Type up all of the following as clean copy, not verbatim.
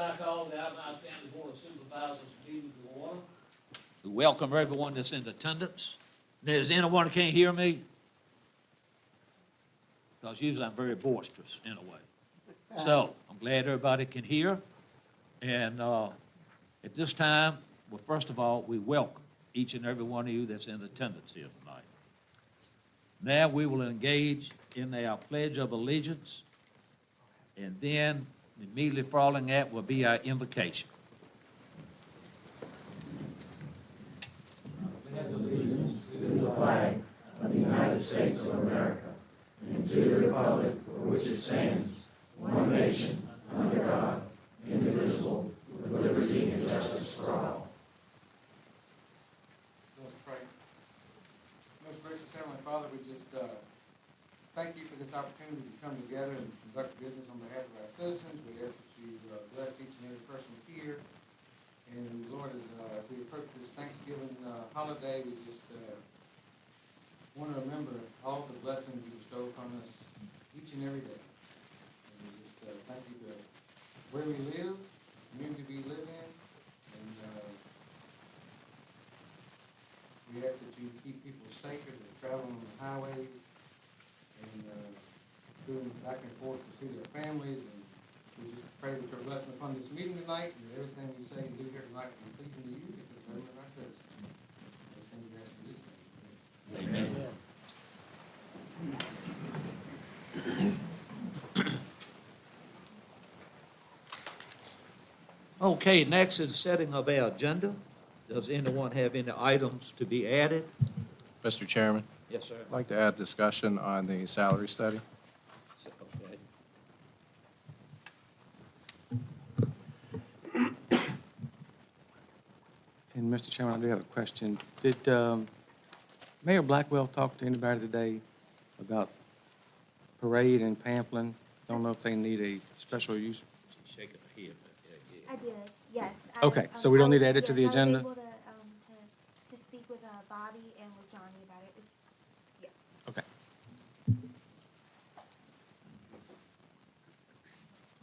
I call the Alabama County Board of Supervisors meeting to order. We welcome everyone that's in attendance. Is anyone that can't hear me? Because usually I'm very boisterous in a way. So I'm glad everybody can hear. And at this time, well, first of all, we welcome each and every one of you that's in attendance here tonight. Now we will engage in our Pledge of Allegiance, and then immediately following that will be our invocation. I pledge allegiance to the flag of the United States of America and to the republic for which it stands, one nation, under God, indivisible, with liberty and justice for all. Let's pray. Most gracious Heavenly Father, we just thank you for this opportunity to come together and conduct business on behalf of our citizens. We ask that you bless each and every person here. And Lord, as we approach this Thanksgiving holiday, we just want to remember all the blessings you bestow upon us each and every day. And we just thank you for where we live, the community we live in, and we ask that you keep people safe as they travel on the highways and doing back and forth to see their families. And we just pray that your blessing upon this meeting tonight, and that everything we say and do here tonight will be pleasing to you and to the government of our citizens. Everything we ask in this name. Amen. Okay, next is the setting of our agenda. Does anyone have any items to be added? Mr. Chairman, Yes, sir. I'd like to add discussion on the salary study. Okay. And Mr. Chairman, I do have a question. Did Mayor Blackwell talk to anybody today about parade in Pamplin? Don't know if they need a special use. She's shaking her head, but yeah. I did, yes. Okay, so we don't need to add it to the yes, agenda? I was able to speak with Bobby and with Johnny about it. It's, yeah. Okay.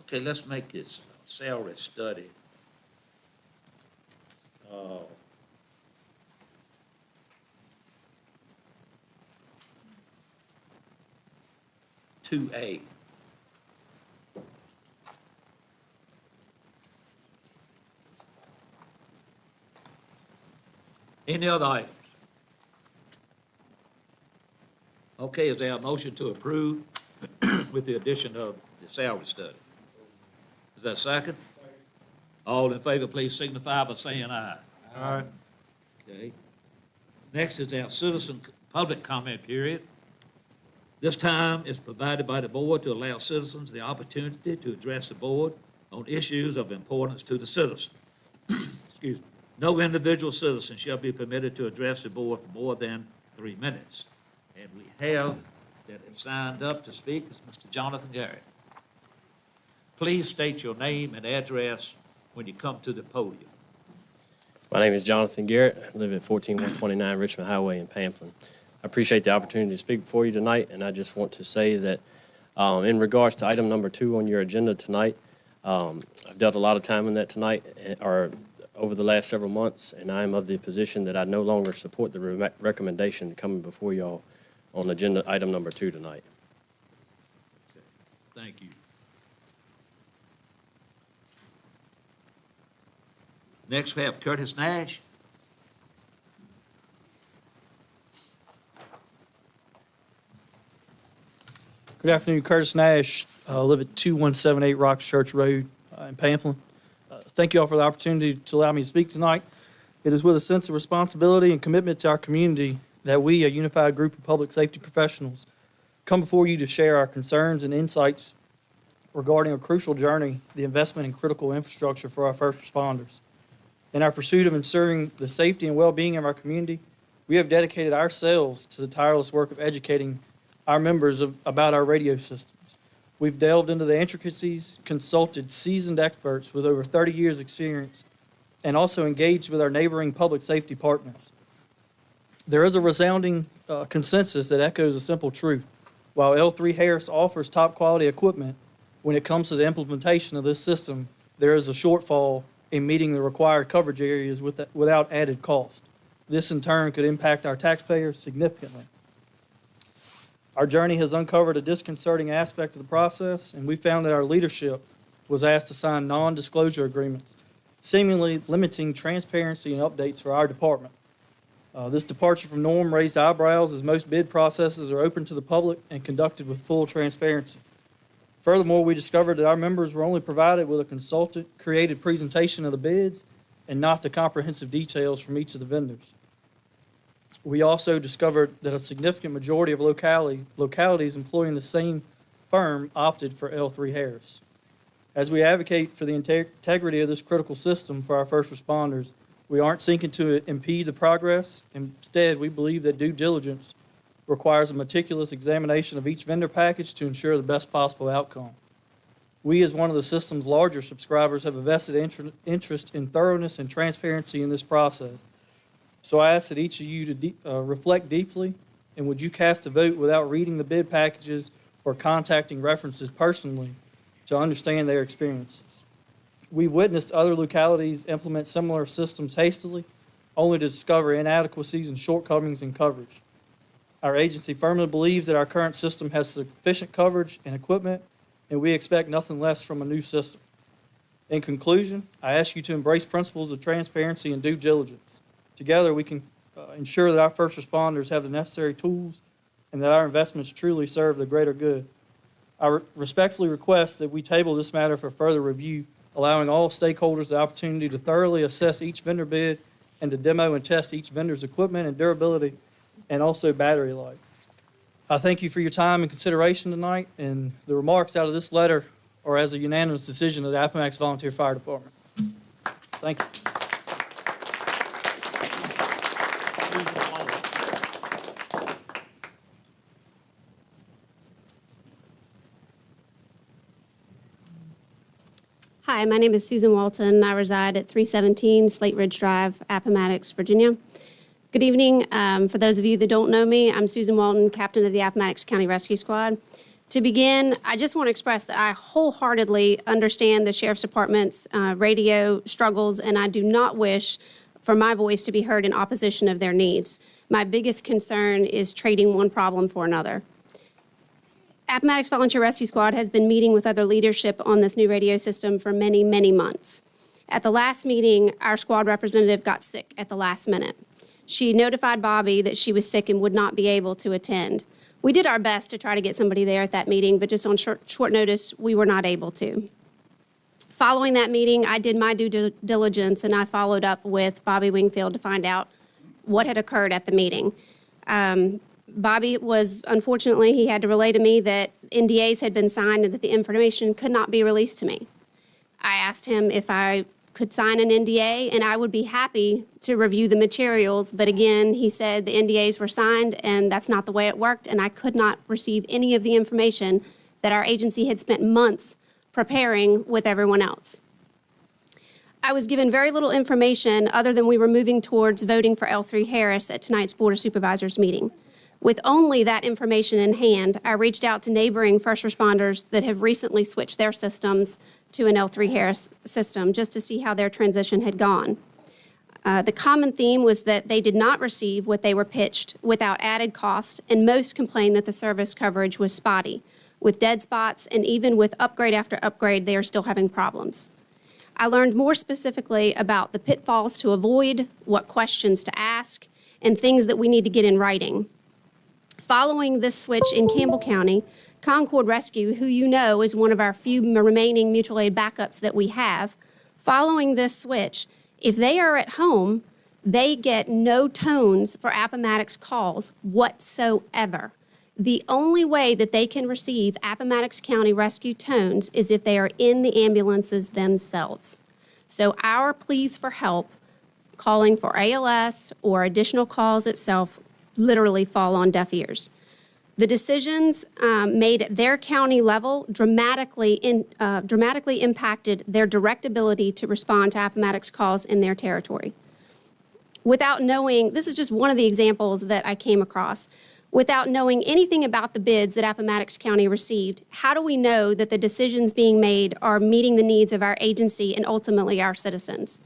Okay, let's make this salary study. 2A. Any other items? Okay, is there a motion to approve with the addition of the salary study? Is that second? All in favor, please signify by saying aye. Aye. Okay. Next is our citizen public comment period. This time is provided by the board to allow citizens the opportunity to address the board on issues of importance to the citizen. Excuse me. No individual citizen shall be permitted to address the board for more than 3 minutes. And we have that have signed up to speak is Mr. Jonathan Garrett. Please state your name and address when you come to the podium. My name is Jonathan Garrett. I live at 14129 Richmond Highway in Pamplin. I appreciate the opportunity to speak before you tonight, and I just want to say that in regards to item number 2 on your agenda tonight, I've dealt a lot of time in that tonight, or over the last several months, and I am of the position that I no longer support the recommendation coming before y'all on agenda item number 2 tonight. Okay. Thank you. Next, we have Curtis Nash. Good afternoon, Curtis Nash. I live at 2178 Rocks Church Road in Pamplin. Thank you all for the opportunity to allow me to speak tonight. It is with a sense of responsibility and commitment to our community that we, a unified group of public safety professionals, come before you to share our concerns and insights regarding a crucial journey, the investment in critical infrastructure for our first responders. In our pursuit of ensuring the safety and well-being of our community, we have dedicated ourselves to the tireless work of educating our members about our radio systems. We've delved into the intricacies, consulted seasoned experts with over 30 years' experience, and also engaged with our neighboring public safety partners. There is a resounding consensus that echoes a simple truth. While L3 Harris offers top quality equipment, when it comes to the implementation of this system, there is a shortfall in meeting the required coverage areas without added cost. This in turn could impact our taxpayers significantly. Our journey has uncovered a disconcerting aspect of the process, and we found that our leadership was asked to sign non-disclosure agreements, seemingly limiting transparency and updates for our department. This departure from norm raised eyebrows, as most bid processes are open to the public and conducted with full transparency. Furthermore, we discovered that our members were only provided with a consultant-created presentation of the bids and not the comprehensive details from each of the vendors. We also discovered that a significant majority of localities employing the same firm opted for L3 Harris. As we advocate for the integrity of this critical system for our first responders, we aren't seeking to impede the progress. Instead, we believe that due diligence requires a meticulous examination of each vendor package to ensure the best possible outcome. We, as one of the system's larger subscribers, have a vested interest in thoroughness and transparency in this process. So I ask that each of you to reflect deeply, and would you cast a vote without reading the bid packages or contacting references personally to understand their experiences. We've witnessed other localities implement similar systems hastily, only to discover inadequacies and shortcomings in coverage. Our agency firmly believes that our current system has sufficient coverage and equipment, and we expect nothing less from a new system. In conclusion, I ask you to embrace principles of transparency and due diligence. Together, we can ensure that our first responders have the necessary tools and that our investments truly serve the greater good. I respectfully request that we table this matter for further review, allowing all stakeholders the opportunity to thoroughly assess each vendor bid and to demo and test each vendor's equipment and durability and also battery life. I thank you for your time and consideration tonight, and the remarks out of this letter are as a unanimous decision of the Appomattox Volunteer Fire Department. Thank you. Hi, my name is Susan Walton. I reside at 317 Slate Ridge Drive, Appomattox, Virginia. Good evening. For those of you that don't know me, I'm Susan Walton, captain of the Appomattox County Rescue Squad. To begin, I just want to express that I wholeheartedly understand the Sheriff's Department's radio struggles, and I do not wish for my voice to be heard in opposition of their needs. My biggest concern is trading one problem for another. Appomattox Volunteer Rescue Squad has been meeting with other leadership on this new radio system for many, many months. At the last meeting, our squad representative got sick at the last minute. She notified Bobby that she was sick and would not be able to attend. We did our best to try to get somebody there at that meeting, but just on short notice, we were not able to. Following that meeting, I did my due diligence, and I followed up with Bobby Wingfield to find out what had occurred at the meeting. Bobby was, unfortunately, he had to relay to me that NDAs had been signed and that the information could not be released to me. I asked him if I could sign an NDA, and I would be happy to review the materials, but again, he said the NDAs were signed, and that's not the way it worked, and I could not receive any of the information that our agency had spent months preparing with everyone else. I was given very little information other than we were moving towards voting for L3 Harris at tonight's Board of Supervisors meeting. With only that information in hand, I reached out to neighboring first responders that have recently switched their systems to an L3 Harris system just to see how their transition had gone. The common theme was that they did not receive what they were pitched without added cost, and most complained that the service coverage was spotty. With dead spots and even with upgrade after upgrade, they are still having problems. I learned more specifically about the pitfalls to avoid, what questions to ask, and things that we need to get in writing. Following this switch in Campbell County, Concord Rescue, who you know is one of our few remaining mutual aid backups that we have, following this switch, if they are at home, they get no tones for Appomattox calls whatsoever. The only way that they can receive Appomattox County Rescue tones is if they are in the ambulances themselves. So our pleas for help, calling for ALS or additional calls itself, literally fall on deaf ears. The decisions made at their county level dramatically impacted their direct ability to respond to Appomattox calls in their territory. Without knowing, this is just one of the examples that I came across. Without knowing anything about the bids that Appomattox County received, how do we know that the decisions being made are meeting the needs of our agency and ultimately our citizens?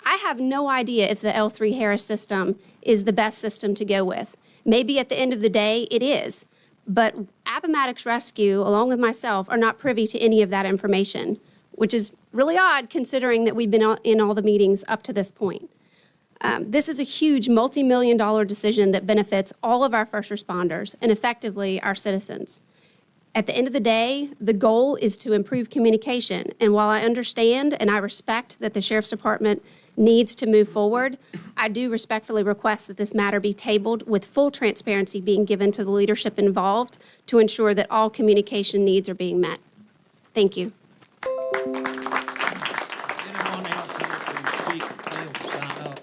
I have no idea if the L3 Harris system is the best system to go with. Maybe at the end of the day, it is. But Appomattox Rescue, along with myself, are not privy to any of that information, which is really odd considering that we've been in all the meetings up to this point. This is a huge multi-million-dollar decision that benefits all of our first responders and effectively our citizens. At the end of the day, the goal is to improve communication. And while I understand and I respect that the Sheriff's Department needs to move forward, I do respectfully request that this matter be tabled with full transparency being given to the leadership involved to ensure that all communication needs are being met. Thank you. Anyone else here can speak and fail to sign up?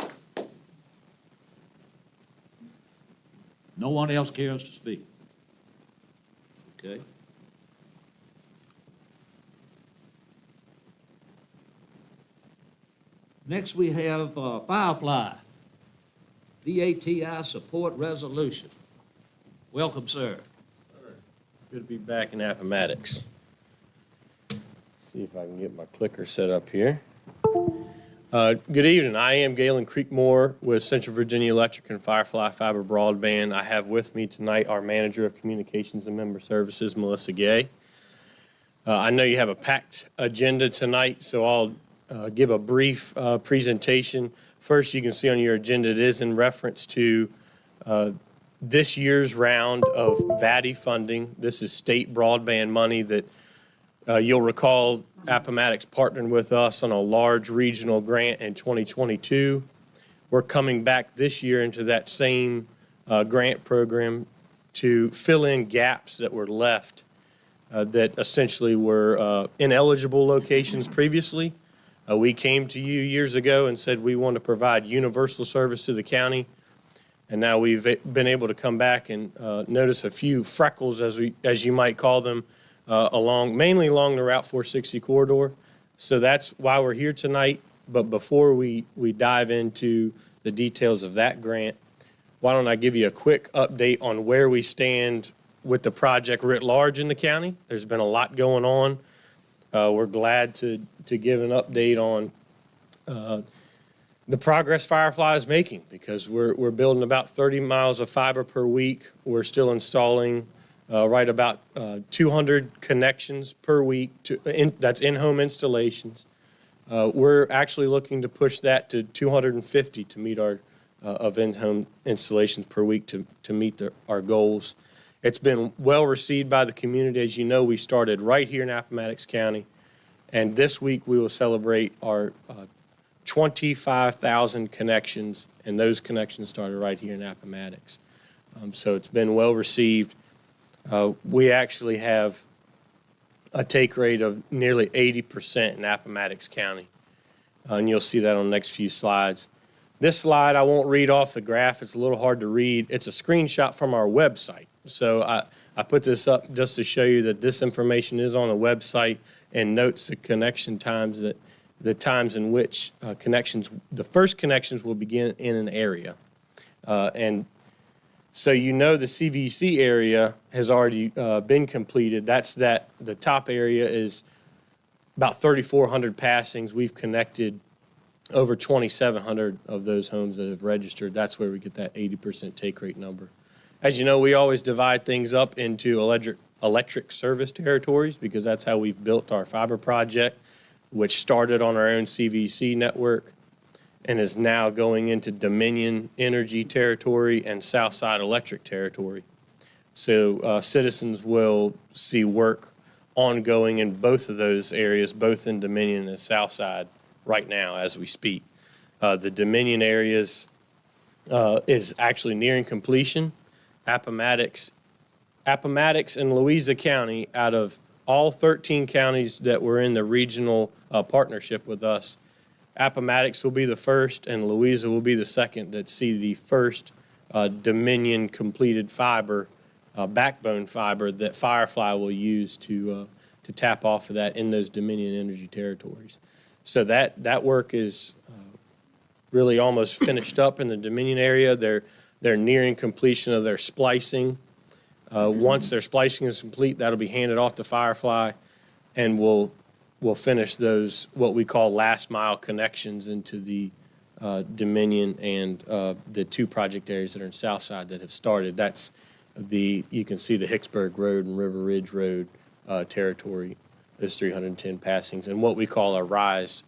No one else cares to speak? Okay. Next, we have Firefly, VATI support resolution. Welcome, sir. Good to be back in Appomattox. See if I can get my clicker set up here. Good evening. I am Galen Creekmore with Central Virginia Electric and Firefly Fiber Broadband. I have with me tonight our Manager of Communications and Member Services, Melissa Gay. I know you have a packed agenda tonight, so I'll give a brief presentation. First, you can see on your agenda, it is in reference to this year's round of VATI funding. This is state broadband money that you'll recall Appomattox partnered with us on a large regional grant in 2022. We're coming back this year into that same grant program to fill in gaps that were left that essentially were ineligible locations previously. We came to you years ago and said we want to provide universal service to the county. And now we've been able to come back and notice a few freckles, as you might call them, mainly along the Route 460 corridor. So that's why we're here tonight. But before we dive into the details of that grant, why don't I give you a quick update on where we stand with the project writ large in the county. There's been a lot going on. We're glad to give an update on the progress Firefly is making, because we're building about 30 miles of fiber per week. We're still installing right about 200 connections per week. That's in-home installations. We're actually looking to push that to 250 to meet our of in-home installations per week to meet our goals. It's been well received by the community. As you know, we started right here in Appomattox County, and this week we will celebrate our 25,000 connections, and those connections started right here in Appomattox. So it's been well received. We actually have a take rate of nearly 80% in Appomattox County, and you'll see that on the next few slides. This slide, I won't read off the graph. It's a little hard to read. It's a screenshot from our website. So I put this up just to show you that this information is on the website and notes the connection times, the times in which the first connections will begin in an area. And so you know the CVC area has already been completed. The top area is about 3,400 passings. We've connected over 2,700 of those homes that have registered. That's where we get that 80% take rate number. As you know, we always divide things up into electric service territories, because that's how we've built our fiber project, which started on our own CVC network and is now going into Dominion Energy territory and Southside Electric territory. So citizens will see work ongoing in both of those areas, both in Dominion and Southside right now as we speak. The Dominion areas is actually nearing completion. Appomattox and Louisa County, out of all 13 counties that were in the regional partnership with us, Appomattox will be the first and Louisa will be the second that see the first Dominion completed fiber, backbone fiber that Firefly will use to tap off of that in those Dominion Energy territories. So that work is really almost finished up in the Dominion area. They're They're nearing completion of their splicing. Once their splicing is complete, that'll be handed off to Firefly, and we'll finish those, what we call last mile connections into the Dominion and the two project areas that are in Southside that have started. That's you can see the Hicksburg Road and River Ridge Road territory, those 310 passings, and what we call a RISE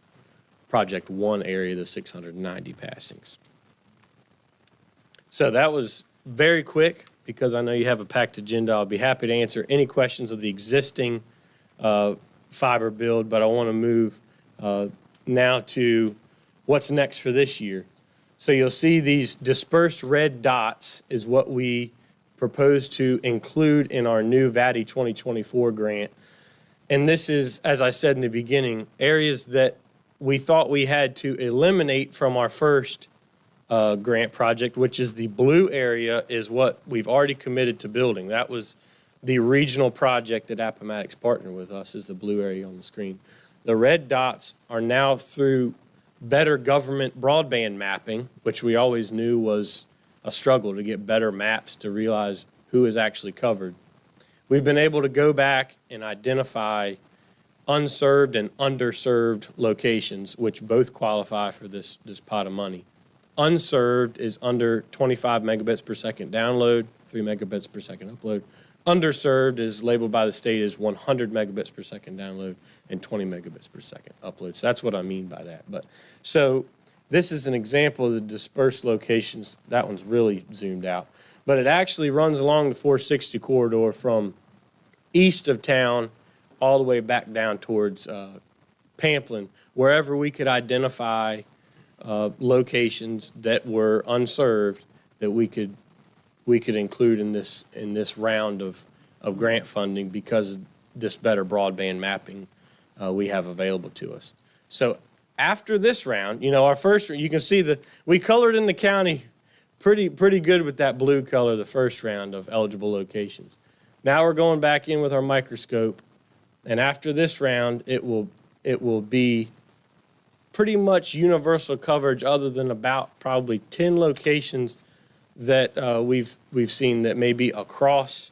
Project 1 area, the 690 passings. So that was very quick because I know you have a packed agenda. I'll be happy to answer any questions of the existing fiber build, but I want to move now to what's next for this year. So you'll see these dispersed red dots is what we propose to include in our new VATI 2024 grant. And this is, as I said in the beginning, areas that we thought we had to eliminate from our first grant project, which is the blue area is what we've already committed to building. That was the regional project that Appomattox partnered with us, is the blue area on the screen. The red dots are now through better government broadband mapping, which we always knew was a struggle to get better maps to realize who is actually covered. We've been able to go back and identify unserved and underserved locations, which both qualify for this pot of money. Unserved is under 25 megabits per second download, 3 megabits per second upload. Underserved is labeled by the state as 100 megabits per second download and 20 megabits per second upload. So that's what I mean by that. But so this is an example of the dispersed locations. That one's really zoomed out. But it actually runs along the 460 corridor from east of town all the way back down towards Pamplin, wherever we could identify locations that were unserved that we could include in this round of grant funding because of this better broadband mapping we have available to us. So after this round, our first, you can see we colored in the county pretty good with that blue color, the first round of eligible locations. Now we're going back in with our microscope, and after this round, it will be pretty much universal coverage other than about probably 10 locations that we've seen that may be across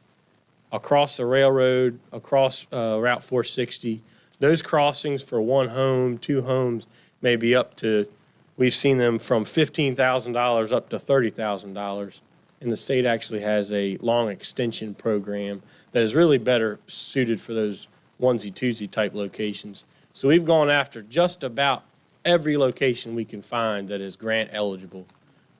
the railroad, across Route 460. Those crossings for one home, two homes, may be up to, we've seen them from $15,000 up to $30,000. And the state actually has a long extension program that is really better suited for those onesie-twosie type locations. So we've gone after just about every location we can find that is grant eligible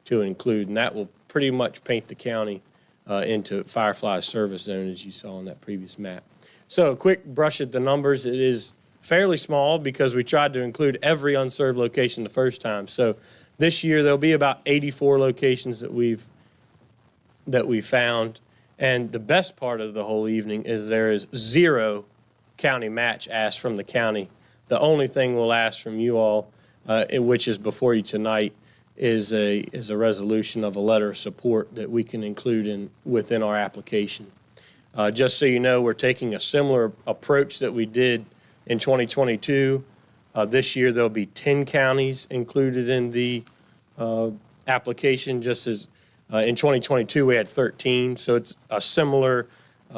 to include, and that will pretty much paint the county into Firefly's service zone, as you saw on that previous map. So a quick brush at the numbers. It is fairly small because we tried to include every unserved location the first time. So this year there'll be about 84 locations that we found, and the best part of the whole evening is there is 0 county match asked from the county. The only thing we'll ask from you all, which is before you tonight, is a resolution of a letter of support that we can include within our application. Just so you know, we're taking a similar approach that we did in 2022. This year there'll be 10 counties included in the application, just as in 2022 we had 13. So it's a similar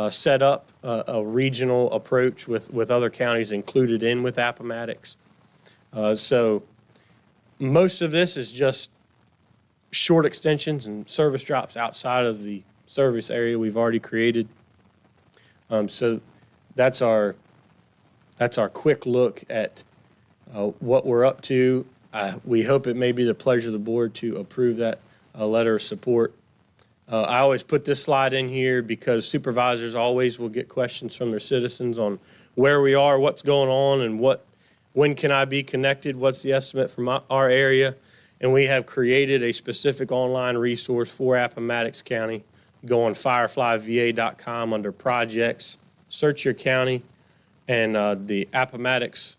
setup, a regional approach with other counties included in with Appomattox. So most of this is just short extensions and service drops outside of the service area we've already created. So that's our quick look at what we're up to. We hope it may be the pleasure of the board to approve that letter of support. I always put this slide in here because supervisors always will get questions from their citizens on where we are, what's going on, and when can I be connected, what's the estimate from our area. And we have created a specific online resource for Appomattox County. Go on fireflyva.com under projects, search your county, and the Appomattox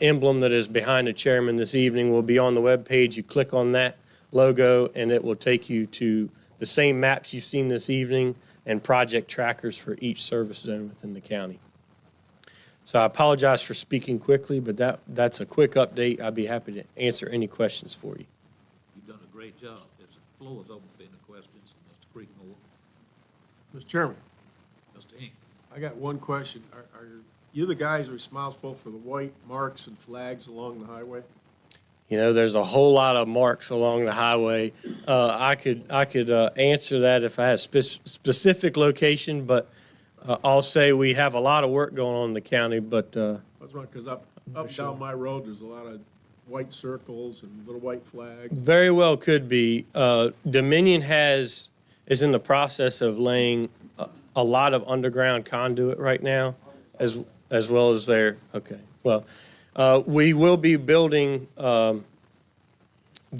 emblem that is behind the chairman this evening will be on the web page. You click on that logo and it will take you to the same maps you've seen this evening and project trackers for each service zone within the county. So I apologize for speaking quickly, but that's a quick update. I'd be happy to answer any questions for you. You've done a great job. The floor is open for any questions. Creekmore. Mr. Chairman, Mr. Inc. I got one question. Are you the guys responsible for the white marks and flags along the highway? You know, there's a whole lot of marks along the highway. I could answer that if I had a specific location, but I'll say we have a lot of work going on in the county, but That's right, because up and down my road, there's a lot of white circles and little white flags. very well could be. Dominion is in the process of laying a lot of underground conduit right now, as well as okay. Well, we will be building the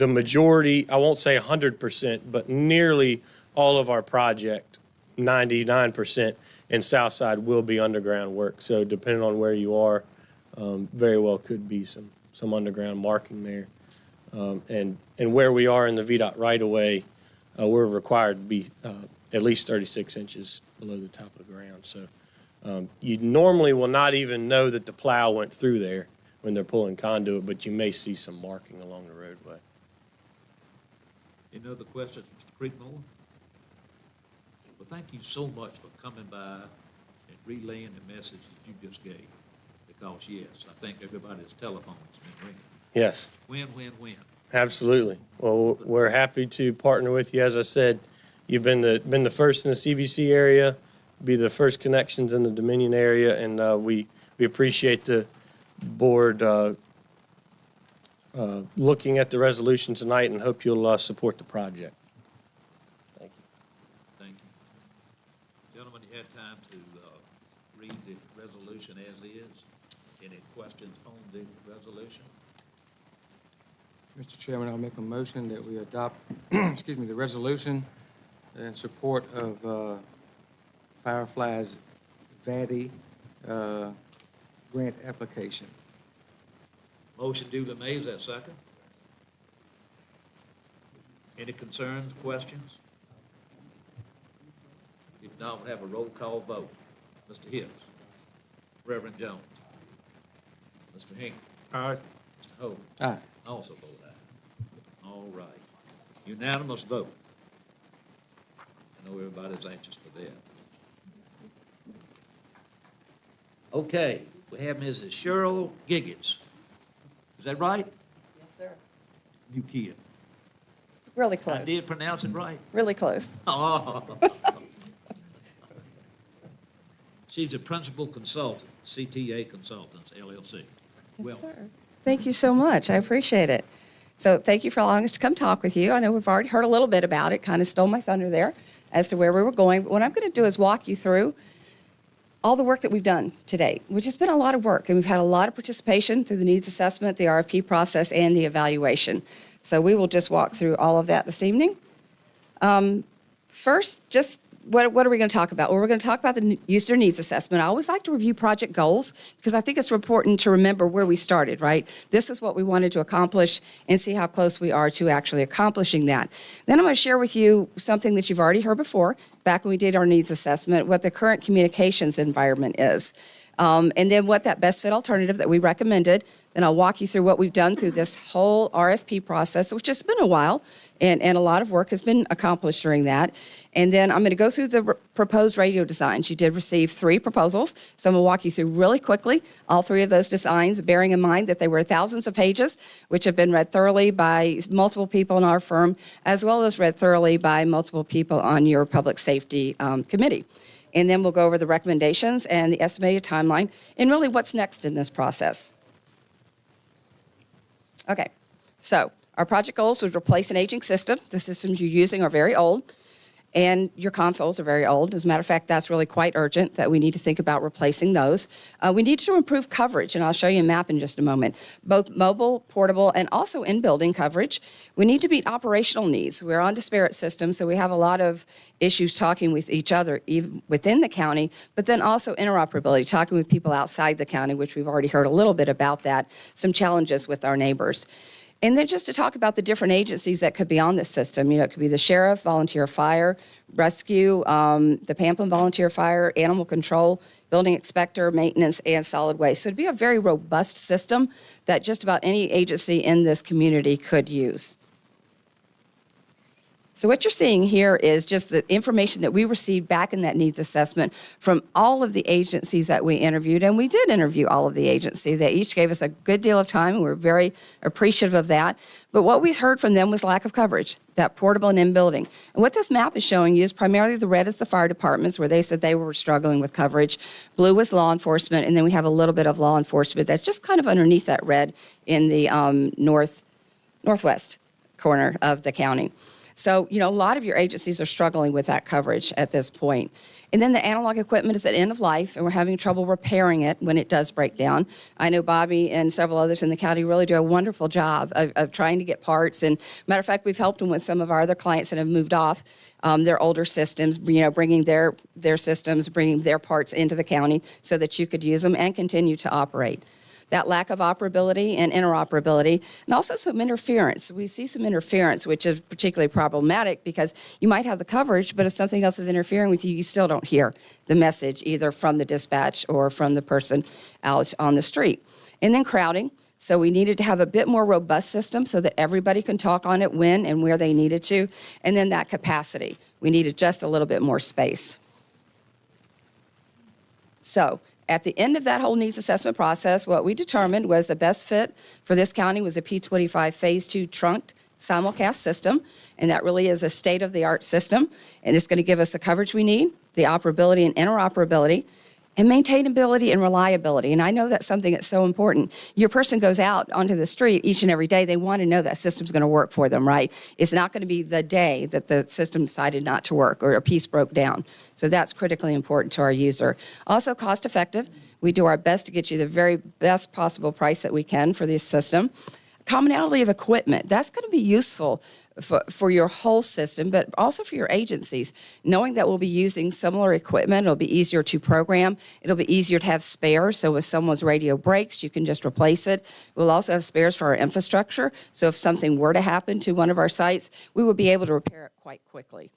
majority, I won't say 100%, but nearly all of our project, 99% in Southside will be underground work. So depending on where you are, very well could be some underground marking there. And where we are in the VDOT right-of-way, we're required to be at least 36 inches below the top of the ground. So you normally will not even know that the plow went through there when they're pulling conduit, but you may see some marking along the roadway. Any other questions, Mr. Creekmore? Well, thank you so much for coming by and relaying the message that you just gave. Because, yes, I think everybody's telephone's been ringing. Yes. Win, win, win. Absolutely. Well, we're happy to partner with you. As I said, you've been the first in the CVC area, be the first connections in the Dominion area, and we appreciate the board looking at the resolution tonight and hope you'll support the project. Thank you. Thank you. Gentlemen, you had time to read the resolution as is. Any questions on the resolution? Mr. Chairman, I'll make a motion that we adopt, excuse me, the resolution in support of Firefly's VADI grant application. Motion duly made, is that second? Any concerns, questions? If not, we'll have a roll call vote. Mr. Hibbs. Reverend Jones. Mr. Hinkle. Aye. Mr. Hope. Aye. Also vote aye. All right. Unanimous vote. I know everybody's anxious for that. Okay, we have Mrs. Cheryl Giggins. Is that right? Yes, sir. You kid. Really close. I did pronounce it right. Really close. Oh. She's a principal consultant, CTA Consultants, LLC. Yes, Welcome. sir. Thank you so much. I appreciate it. So thank you for allowing us to come talk with you. I know we've already heard a little bit about it, kind of stole my thunder there as to where we were going. But what I'm going to do is walk you through all the work that we've done today, which has been a lot of work. And we've had a lot of participation through the needs assessment, the RFP process, and the evaluation. So we will just walk through all of that this evening. First, just what are we going to talk about? Well, we're going to talk about the user needs assessment. I always like to review project goals because I think it's important to remember where we started, right? This is what we wanted to accomplish and see how close we are to actually accomplishing that. Then I'm going to share with you something that you've already heard before, back when we did our needs assessment, what the current communications environment is. And then what that best fit alternative that we recommended. Then I'll walk you through what we've done through this whole RFP process, which has been a while, and a lot of work has been accomplished during that. And then I'm going to go through the proposed radio designs. You did receive 3 proposals, so I'm going to walk you through really quickly all 3 of those designs, bearing in mind that they were thousands of pages, which have been read thoroughly by multiple people in our firm, as well as read thoroughly by multiple people on your public safety committee. And then we'll go over the recommendations and the estimated timeline and really what's next in this process. Okay, so our project goals would replace an aging system. The systems you're using are very old, and your consoles are very old. As a matter of fact, that's really quite urgent that we need to think about replacing those. We need to improve coverage, and I'll show you a map in just a moment, both mobile, portable, and also in-building coverage. We need to meet operational needs. We're on disparate systems, so we have a lot of issues talking with each other, even within the county, but then also interoperability, talking with people outside the county, which we've already heard a little bit about that, some challenges with our neighbors. And then just to talk about the different agencies that could be on this system. You know, it could be the sheriff, volunteer fire, rescue, the Pamplin volunteer fire, animal control, building inspector, maintenance, and solid waste. So it'd be a very robust system that just about any agency in this community could use. So what you're seeing here is just the information that we received back in that needs assessment from all of the agencies that we interviewed, and we did interview all of the agencies. They each gave us a good deal of time, and we're very appreciative of that. But what we heard from them was lack of coverage, that portable and in-building. And what this map is showing you is primarily the red is the fire departments, where they said they were struggling with coverage. Blue was law enforcement, and then we have a little bit of law enforcement that's just kind of underneath that red in the northwest corner of the county. So, a lot of your agencies are struggling with that coverage at this point. And then the analog equipment is at end of life, and we're having trouble repairing it when it does break down. I know Bobby and several others in the county really do a wonderful job of trying to get parts. And matter of fact, we've helped them with some of our other clients that have moved off their older systems, bringing their systems, bringing their parts into the county so that you could use them and continue to operate. That lack of operability and interoperability, and also some interference. We see some interference, which is particularly problematic because you might have the coverage, but if something else is interfering with you, you still don't hear the message either from the dispatch or from the person out on the street. And then crowding. So we needed to have a bit more robust system so that everybody can talk on it when and where they needed to. And then that capacity. We needed just a little bit more space. So, at the end of that whole needs assessment process, what we determined was the best fit for this county was a P25 Phase 2 trunked simulcast system, and that really is a state-of-the-art system, and it's going to give us the coverage we need, the operability and interoperability, and maintainability and reliability. And I know that's something that's so important. Your person goes out onto the street each and every day. They want to know that system's going to work for them, right? It's not going to be the day that the system decided not to work or a piece broke down. So that's critically important to our user. Also cost effective. We do our best to get you the very best possible price that we can for this system. Commonality of equipment. That's going to be useful for your whole system, but also for your agencies. Knowing that we'll be using similar equipment, it'll be easier to program. It'll be easier to have spares, so if someone's radio breaks, you can just replace it. We'll also have spares for our infrastructure, so if something were to happen to one of our sites, we would be able to repair it quite quickly.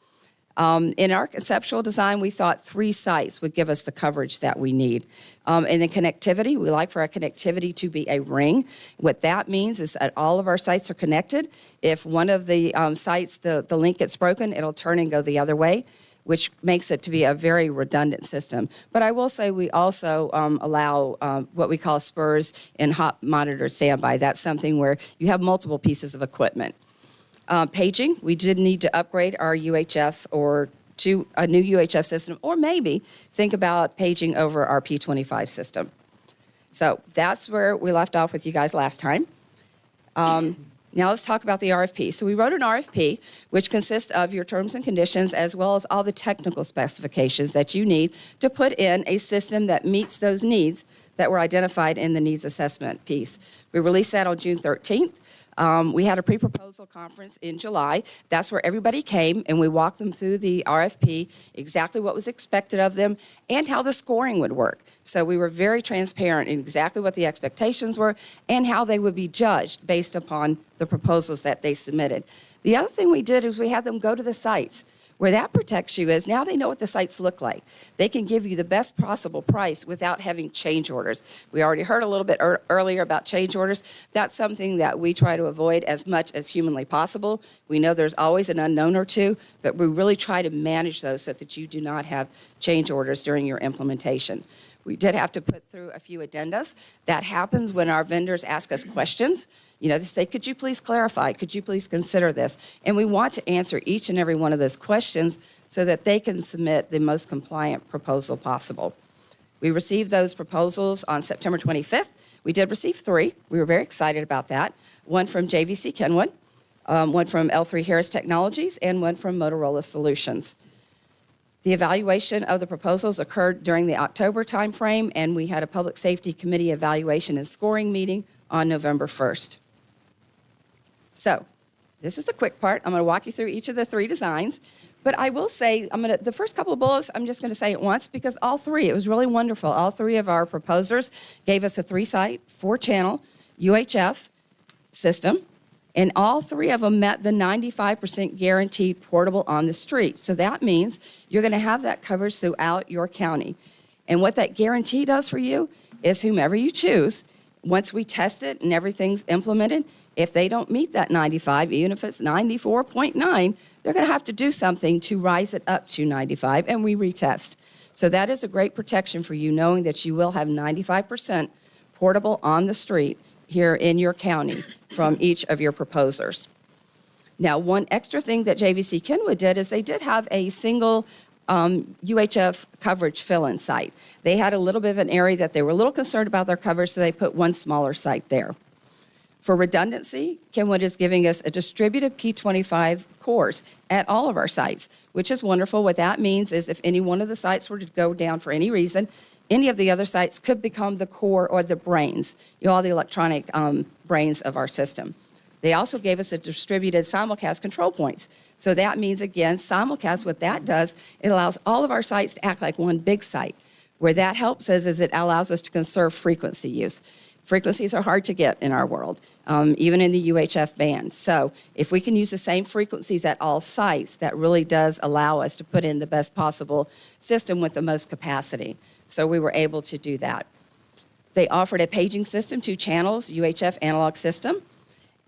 In our conceptual design, we thought 3 sites would give us the coverage that we need. And then connectivity, we like for our connectivity to be a ring. What that means is that all of our sites are connected. If one of the sites, the link gets broken, it'll turn and go the other way, which makes it to be a very redundant system. But I will say we also allow what we call spurs and hot monitor standby. That's something where you have multiple pieces of equipment. Paging, we did need to upgrade our UHF or to a new UHF system, or maybe think about paging over our P25 system. So that's where we left off with you guys last time. Now let's talk about the RFP. So we wrote an RFP, which consists of your terms and conditions, as well as all the technical specifications that you need to put in a system that meets those needs that were identified in the needs assessment piece. We released that on June 13th. We had a pre-proposal conference in July. That's where everybody came, and we walked them through the RFP, exactly what was expected of them, and how the scoring would work. So we were very transparent in exactly what the expectations were and how they would be judged based upon the proposals that they submitted. The other thing we did is we had them go to the sites. Where that protects you is now they know what the sites look like. They can give you the best possible price without having change orders. We already heard a little bit earlier about change orders. That's something that we try to avoid as much as humanly possible. We know there's always an unknown or two, but we really try to manage those so that you do not have change orders during your implementation. We did have to put through a few addendas. That happens when our vendors ask us questions. They say, could you please clarify? Could you please consider this? And we want to answer each and every one of those questions so that they can submit the most compliant proposal possible. We received those proposals on September 25th. We did receive 3. We were very excited about that. One from JVC Kenwood, one from L3 Harris Technologies, and one from Motorola Solutions. The evaluation of the proposals occurred during the October timeframe, and we had a Public Safety Committee evaluation and scoring meeting on November 1st. So, this is the quick part. I'm going to walk you through each of the 3 designs. But I will say, the first couple of bullets, I'm just going to say it once because all 3, it was really wonderful. All 3 of our proposers gave us a 3-site, 4-channel UHF system. And all 3 of them met the 95% guaranteed portable on the street. So that means you're going to have that coverage throughout your county. And what that guarantee does for you is whomever you choose, once we test it and everything's implemented, if they don't meet that 95, even if it's 94.9, they're going to have to do something to rise it up to 95, and we retest. So that is a great protection for you, knowing that you will have 95% portable on the street here in your county from each of your proposers. Now, one extra thing that JVC Kenwood did is they did have a single UHF coverage fill-in site. They had a little bit of an area that they were a little concerned about their coverage, so they put one smaller site there. For redundancy, Kenwood is giving us a distributed P25 cores at all of our sites, which is wonderful. What that means is if any one of the sites were to go down for any reason, any of the other sites could become the core or the brains, all the electronic brains of our system. They also gave us a distributed simulcast control points. So that means, again, simulcast, what that does, it allows all of our sites to act like one big site. Where that helps us is it allows us to conserve frequency use. Frequencies are hard to get in our world, even in the UHF band. So if we can use the same frequencies at all sites, that really does allow us to put in the best possible system with the most capacity. So we were able to do that. They offered a paging system, 2 channels, UHF analog system.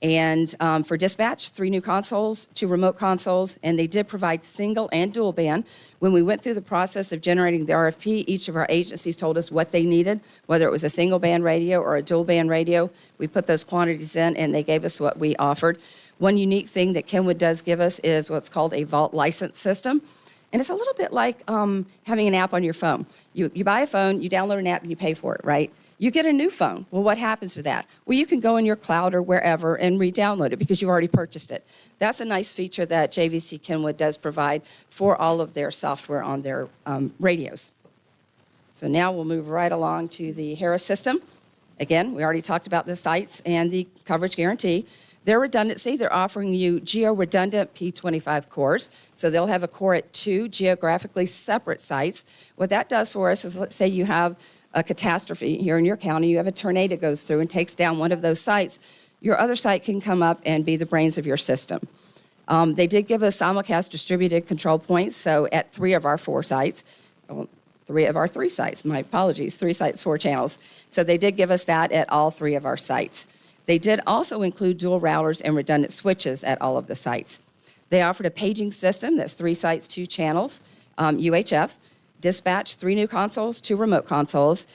And for dispatch, 3 new consoles, 2 remote consoles, and they did provide single and dual band. When we went through the process of generating the RFP, each of our agencies told us what they needed, whether it was a single band radio or a dual band radio. We put those quantities in, and they gave us what we offered. One unique thing that Kenwood does give us is what's called a vault license system. And it's a little bit like having an app on your phone. You buy a phone, you download an app, and you pay for it, right? You get a new phone. Well, what happens to that? Well, you can go in your cloud or wherever and re-download it because you've already purchased it. That's a nice feature that JVC Kenwood does provide for all of their software on their radios. So now we'll move right along to the Harris system. Again, we already talked about the sites and the coverage guarantee. Their redundancy, they're offering you geo-redundant P25 cores. So they'll have a core at 2 geographically separate sites. What that does for us is, let's say you have a catastrophe here in your county, you have a tornado goes through and takes down one of those sites, your other site can come up and be the brains of your system. They did give us simulcast distributed control points, so at 3 of our 4 sites, 3 of our 3 sites, my apologies, 3 sites, 4 channels. So they did give us that at all 3 of our sites. They did also include dual routers and redundant switches at all of the sites. They offered a paging system that's 3 sites, 2 channels, UHF, dispatch, 3 new consoles, 2 remote consoles.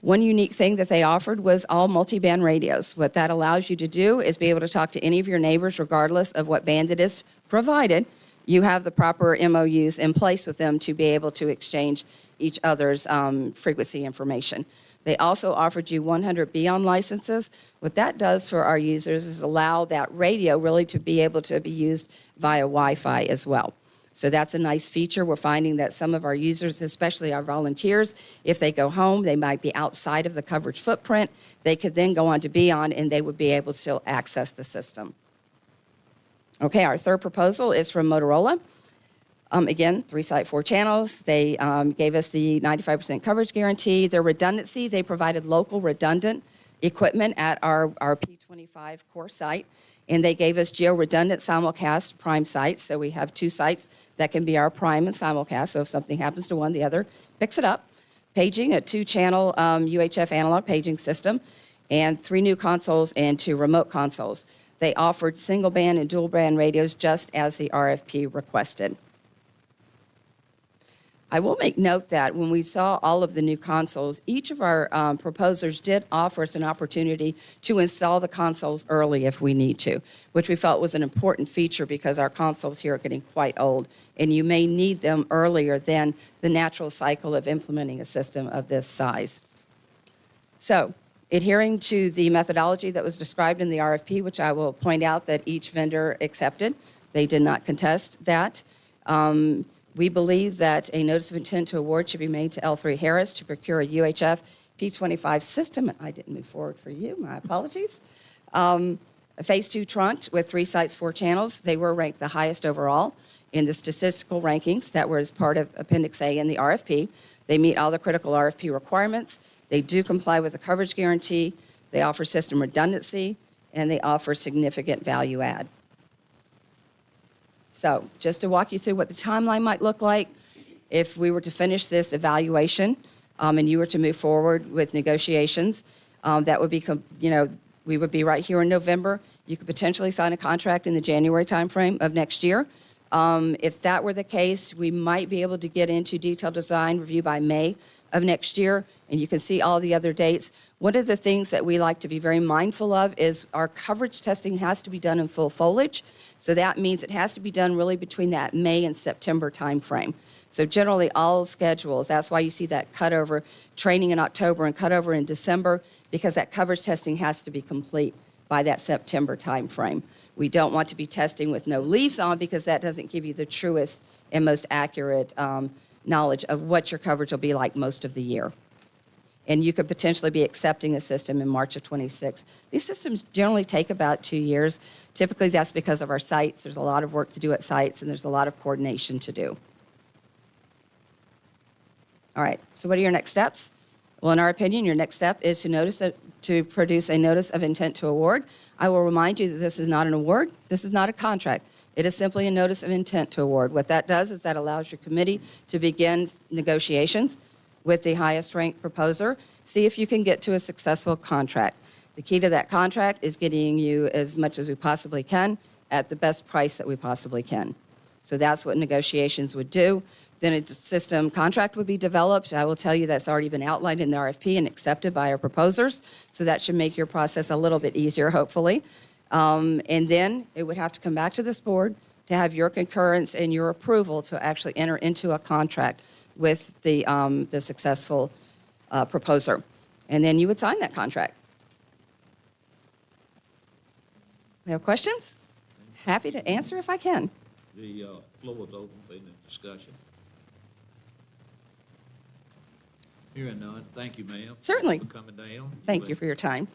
One unique thing that they offered was all multi-band radios. What that allows you to do is be able to talk to any of your neighbors regardless of what band it is, provided you have the proper MOUs in place with them to be able to exchange each other's frequency information. They also offered you 100 Beyond licenses. What that does for our users is allow that radio really to be able to be used via Wi-Fi as well. So that's a nice feature. We're finding that some of our users, especially our volunteers, if they go home, they might be outside of the coverage footprint. They could then go on to Beyond, and they would be able to still access the system. Okay, our third proposal is from Motorola. Again, 3 site, 4 channels. They gave us the 95% coverage guarantee. Their redundancy, they provided local redundant equipment at our P25 core site. And they gave us geo-redundant simulcast prime sites. So we have 2 sites that can be our prime and simulcast. So if something happens to one, the other picks it up. Paging, a 2-channel UHF analog paging system, and 3 new consoles and 2 remote consoles. They offered single band and dual band radios just as the RFP requested. I will make note that when we saw all of the new consoles, each of our proposers did offer us an opportunity to install the consoles early if we need to, which we felt was an important feature because our consoles here are getting quite old, and you may need them earlier than the natural cycle of implementing a system of this size. So, adhering to the methodology that was described in the RFP, which I will point out that each vendor accepted, they did not contest that. We believe that a notice of intent to award should be made to L3 Harris to procure a UHF P25 system. I didn't move forward for you, my apologies. A phase 2 trunked with 3 sites, 4 channels. They were ranked the highest overall in the statistical rankings that were as part of Appendix A in the RFP. They meet all the critical RFP requirements. They do comply with the coverage guarantee. They offer system redundancy, and they offer significant value add. So just to walk you through what the timeline might look like, if we were to finish this evaluation and you were to move forward with negotiations, That would be, we would be right here in November. You could potentially sign a contract in the January timeframe of next year. If that were the case, we might be able to get into detailed design review by May of next year, and you can see all the other dates. One of the things that we like to be very mindful of is our coverage testing has to be done in full foliage. So that means it has to be done really between that May and September timeframe. So generally, all schedules, that's why you see that cutover training in October and cutover in December, because that coverage testing has to be complete by that September timeframe. We don't want to be testing with no leaves on, because that doesn't give you the truest and most accurate knowledge of what your coverage will be like most of the year. And you could potentially be accepting a system in March of 26. These systems generally take about 2 years. Typically, that's because of our sites. There's a lot of work to do at sites, and there's a lot of coordination to do. All right, so what are your next steps? Well, in our opinion, your next step is to produce a notice of intent to award. I will remind you that this is not an award. This is not a contract. It is simply a notice of intent to award. What that does is that allows your committee to begin negotiations with the highest ranked proposer, see if you can get to a successful contract. The key to that contract is getting you as much as we possibly can at the best price that we possibly can. So that's what negotiations would do. Then a system contract would be developed. I will tell you that's already been outlined in the RFP and accepted by our proposers. So that should make your process a little bit easier, hopefully. And then it would have to come back to this board to have your concurrence and your approval to actually enter into a contract with the successful proposer. And then you would sign that contract. We have questions? Happy to answer if I can. The floor is open for any discussion. Hearing none, thank you, ma'am. Certainly. For coming down. Thank you for your time.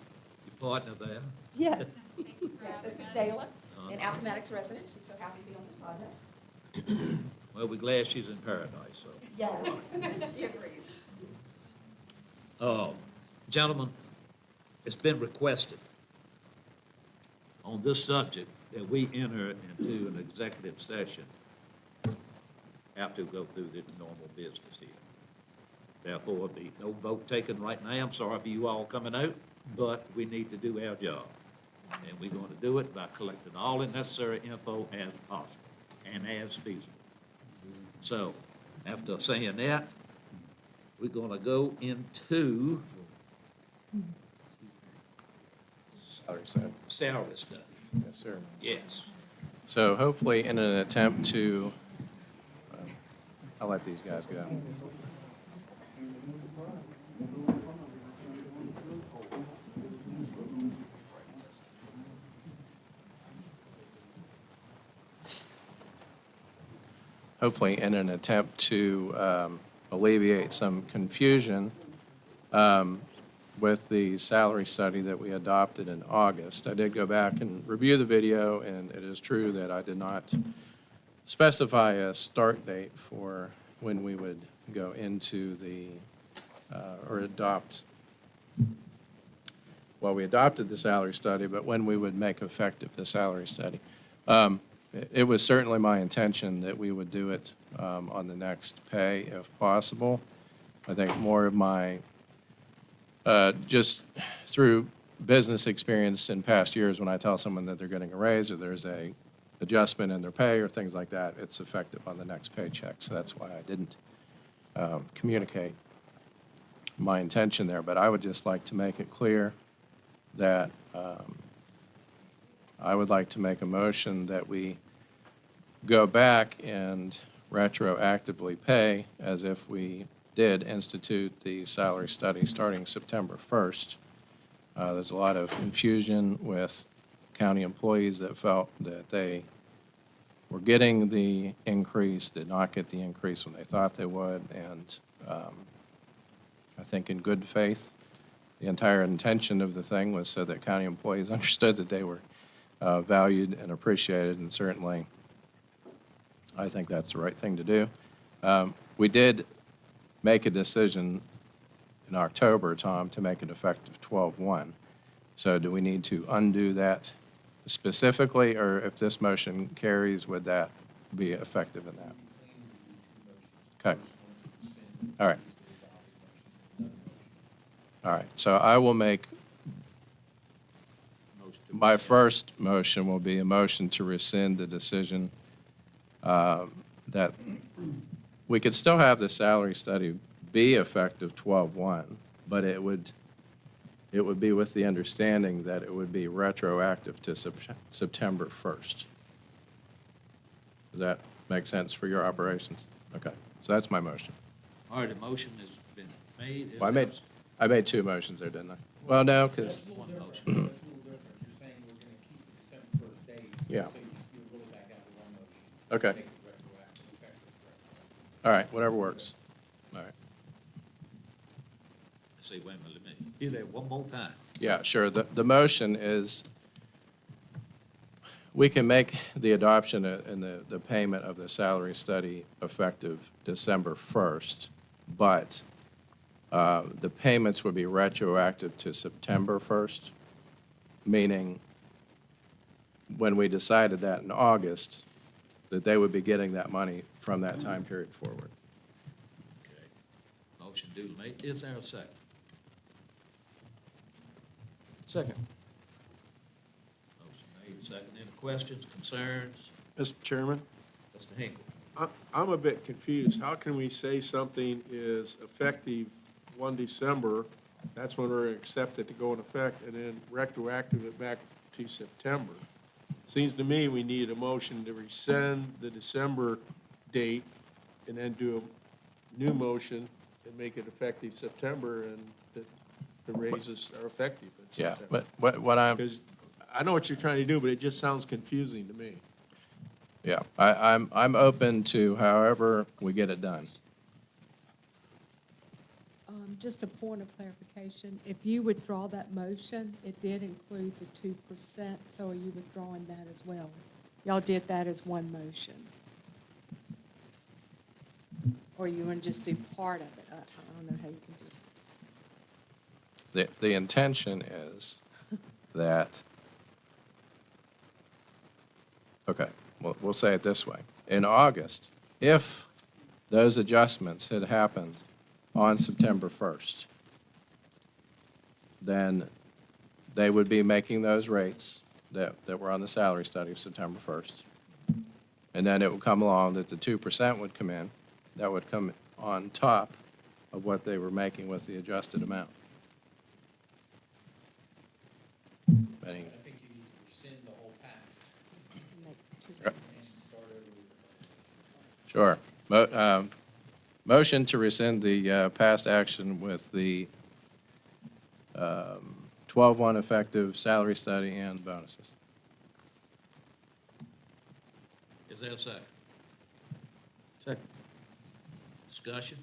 Your partner there. Yes. This is Dayla, an Appomattox resident. She's so happy to be on this project. Well, we're glad she's in paradise, so. Yes, she agrees. Gentlemen, it's been requested on this subject that we enter into an executive session after we go through the normal business here. Therefore, there'll be no vote taken right now. I'm sorry for you all coming out, but we need to do our job. And we're going to do it by collecting all the necessary info as possible and as feasible. So, after saying that, we're going to go into Salary study. salary study. Yes, sir. Yes. So hopefully in an attempt to, I'll let these guys go. Hopefully in an attempt to alleviate some confusion with the salary study that we adopted in August. I did go back and review the video, and it is true that I did not specify a start date for when we would go into the, or adopt, well, we adopted the salary study, but when we would make effective the salary study. It was certainly my intention that we would do it on the next pay if possible. I think more of my, just through business experience in past years, when I tell someone that they're getting a raise or there's a adjustment in their pay or things like that, it's effective on the next paycheck. So that's why I didn't communicate my intention there. But I would just like to make it clear that I would like to make a motion that we go back and retroactively pay as if we did institute the salary study starting September 1st. There's a lot of confusion with county employees that felt that they were getting the increase, did not get the increase when they thought they would, and I think in good faith, the entire intention of the thing was so that county employees understood that they were valued and appreciated, and certainly I think that's the right thing to do. We did make a decision in October, Tom, to make it effective 12/1. So do we need to undo that specifically, or if this motion carries, would that be effective in that? Okay. All right. All right. So I will make My first motion will be a motion to rescind the decision that we could still have the salary study be effective 12/1, but it would be with the understanding that it would be retroactive to September 1st. Does that make sense for your operations? Okay, so that's my motion. All right, the motion has been made. Is Well, there I made two motions there, didn't I? Well, no, because, one motion? That's a little different. You're saying we're gonna keep the December 1st date. Yeah. So you're really back out to one motion. Okay. Make it retroactive, effective. all right, whatever works. All right. Let's see, wait a minute, let me hear that one more time. Yeah, sure. The motion is, we can make the adoption and the payment of the salary study effective December 1st, but the payments would be retroactive to September 1st, meaning when we decided that in August, that they would be getting that money from that time period forward. Okay. Motion duly made. Is there a second? Second. Motion made, second. Any questions, concerns? Mr. Chairman, Mr. Hinkle? I'm a bit confused. How can we say something is effective 1 December, that's when we're accepted to go in effect, and then retroactive it back to September? Seems to me we need a motion to rescind the December date and then do a new motion and make it effective September, and that the raises are effective in Yeah, September. but what I'm, Because I know what you're trying to do, but it just sounds confusing to me. yeah, I'm open to however we get it done. Just a point of clarification, if you withdraw that motion, it did include the 2%, so are you withdrawing that as well? Y'all did that as one motion? Or you want to just do part of it? I don't know how you can do it. The intention is that, okay, we'll say it this way. In August, if those adjustments had happened on September 1st, then they would be making those rates that were on the salary study of September 1st. And then it would come along that the 2% would come in. That would come on top of what they were making with the adjusted amount. Meaning, I think you need to rescind the whole past Right. and start over with. Sure. Motion to rescind the past action with the 12/1 effective salary study and bonuses. Is there a second? Second. Discussion?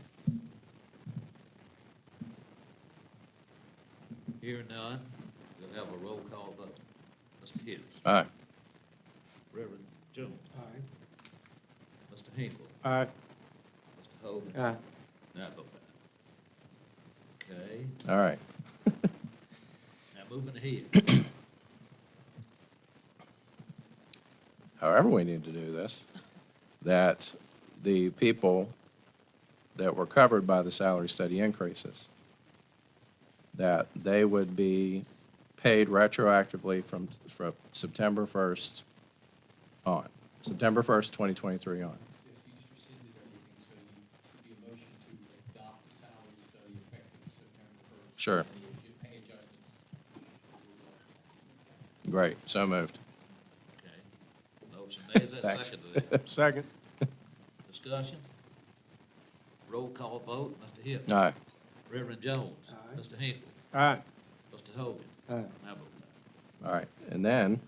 Hearing none, we'll have a roll call vote. Mr. Hill? All right. Reverend Jones? Aye. Mr. Hinkle? Aye. Mr. Hogan? Aye. And I vote aye. Okay, All right. now moving ahead. However we need to do this, that the people that were covered by the salary study increases, that they would be paid retroactively from September 1st on, September 1st, 2023 on. Yes, you just rescinded everything, so you should be a motion to adopt the salary study effective September 1st. Sure. And you should pay adjustments. Great, so moved. Okay. Motion made, is there a Thanks. second to that? Second. Discussion? Roll call vote, Mr. Hill? Aye. Reverend Jones? Aye. Mr. Hinkle? Aye. Mr. Hogan? Aye. And I vote aye. All right, and then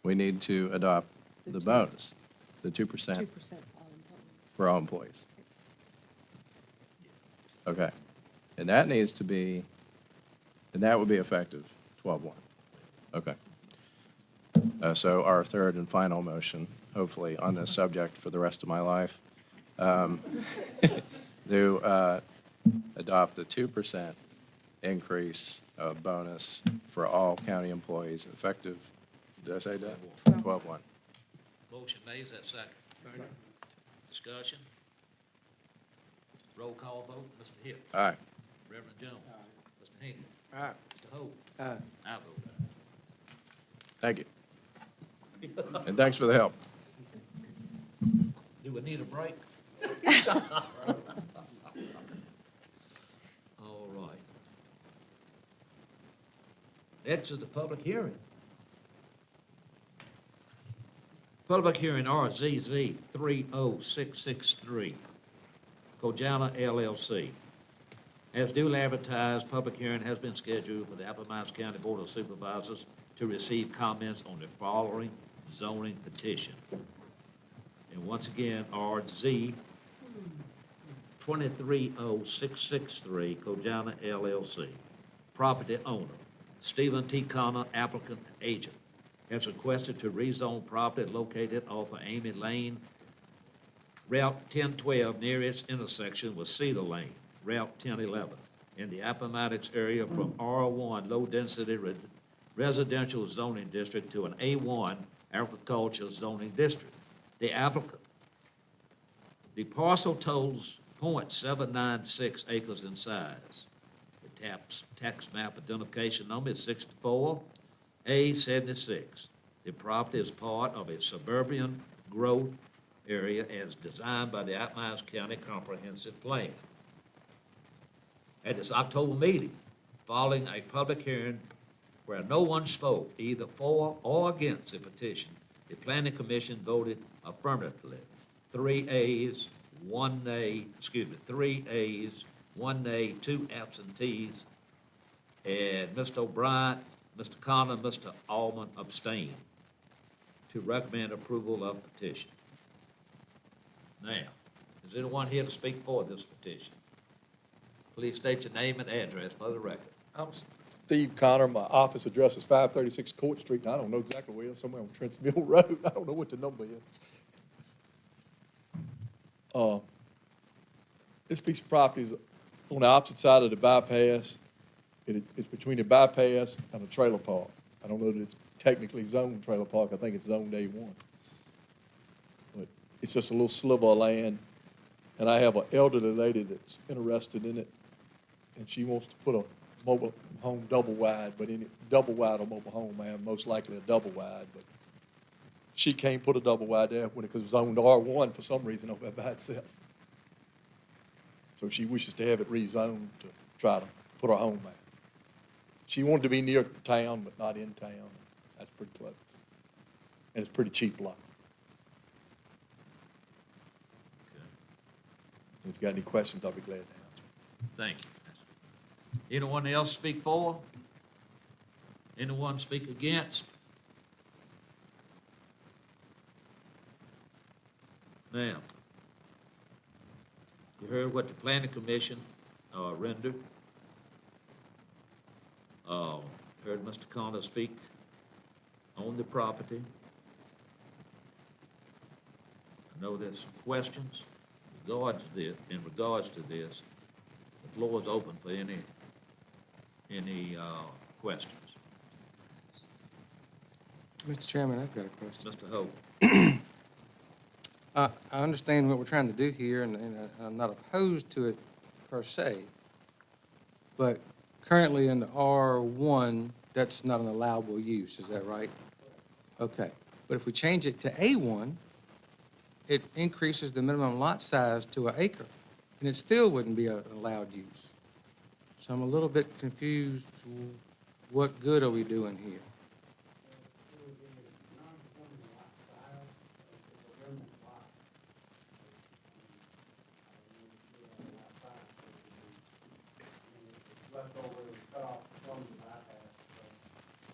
we need to adopt the bonus, the 2% 2% all employees. for all employees. Okay, and that needs to be, and that would be effective 12/1. Okay. So our third and final motion, hopefully on this subject for the rest of my life, to adopt the 2% increase of bonus for all county employees effective, did I say that? 12/1. Motion made, is that second? Discussion? Roll call vote, Mr. Hill? Aye. Reverend Jones? Mr. Hinkle? Aye. Mr. Hogan? Aye. I vote Thank you. And thanks for the help. Do we need a break? All right. Next is the public hearing. Public hearing RZZ 30663, Kojala LLC. As duly advertised, public hearing has been scheduled for the Appomattox County Board of Supervisors to receive comments on the following zoning petition. And once again, RZ 230663, Kojala LLC. Property owner, Stephen T. Connor, applicant and agent, has requested to rezone property located off of Amy Lane, Route 1012, near its intersection with Cedar Lane, Route 1011, in the Appomattox area from R1 low-density residential zoning district to an A1 agricultural zoning district. The applicant, the parcel totals .796 acres in size. The tax map identification number is 64A76. The property is part of a suburban growth area as designed by the Appomattox County Comprehensive Plan. At its October meeting, following a public hearing where no one spoke either for or against the petition, the Planning Commission voted affirmatively. 3 ayes, 1 nay, 2 absentees, and Mr. O'Brien, Mr. Connor, Mr. Allman abstained to recommend approval of petition. Now, is anyone here to speak for this petition? Please state your name and address for the record. I'm Steve Connor. My office address is 536 Court Street, and I don't know exactly where, somewhere on Trent's Mill Road. I don't know what the number is. This piece of property is on the opposite side of the bypass. It's between the bypass and a trailer park. I don't know that it's technically zoned trailer park. I think it's zoned A1. But it's just a little sliver of land, and I have an elderly lady that's interested in it, and she wants to put a mobile home double wide, but any double wide or mobile home, man, most likely a double wide, but she can't put a double wide there when it was zoned R1 for some reason over there by itself. So she wishes to have it rezoned to try to put her home there. She wanted to be near town, but not in town. That's pretty close. And it's a pretty cheap lot. If you got any questions, I'll be glad to answer. Thank you. Anyone else speak for? Anyone speak against? Now, you heard what the Planning Commission rendered. Heard Mr. Connor speak on the property. I know there's some questions in regards to this. The floor is open for any questions. Mr. Chairman, I've got a question. Mr. Hope. I understand what we're trying to do here, and I'm not opposed to it per se, but currently in the R1, that's not an allowable use, is that right? Okay, but if we change it to A1, it increases the minimum lot size to an acre, and it still wouldn't be an allowed use. So I'm a little bit confused, what good are we doing here?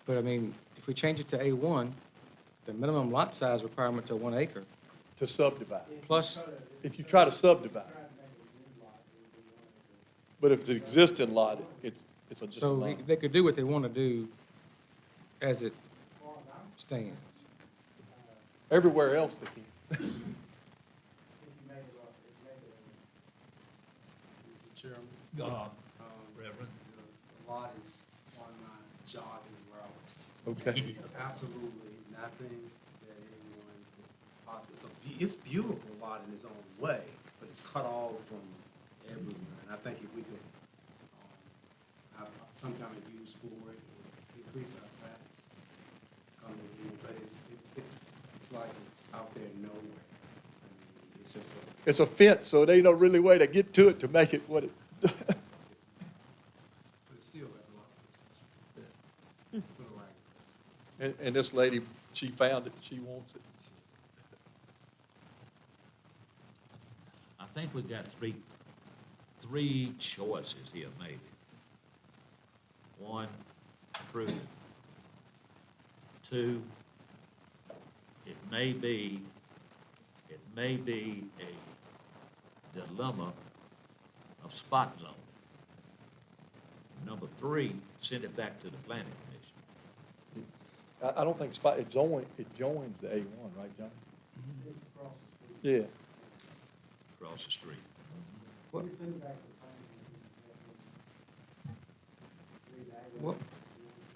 But I mean, if we change it to A1, the minimum lot size requirement to 1 acre, To subdivide. plus, If you try to subdivide. But if it's an existing lot, it's just a so lot. they could do what they want to do as it stands. Everywhere else they can. Mr. Chairman, Reverend. the lot is on my jogging route. Okay. There's absolutely nothing that anyone could possibly, it's a beautiful lot in its own way, but it's cut off from everywhere. And I think if we could have some kind of use for it, it would increase our tax I mean, but it's like it's out there nowhere. I mean, it's just a. It's a fence, so there ain't no really way to get to it to make it what it, But it still has a lot of potential. For the right person. and this lady, she found it, she wants it. I think we've got three choices here, maybe. One, approve it. Two, it may be a dilemma of spot zoning. Number three, send it back to the planning commission. I don't think spot, it joins the A1, right, John? Yeah. Across the street. What,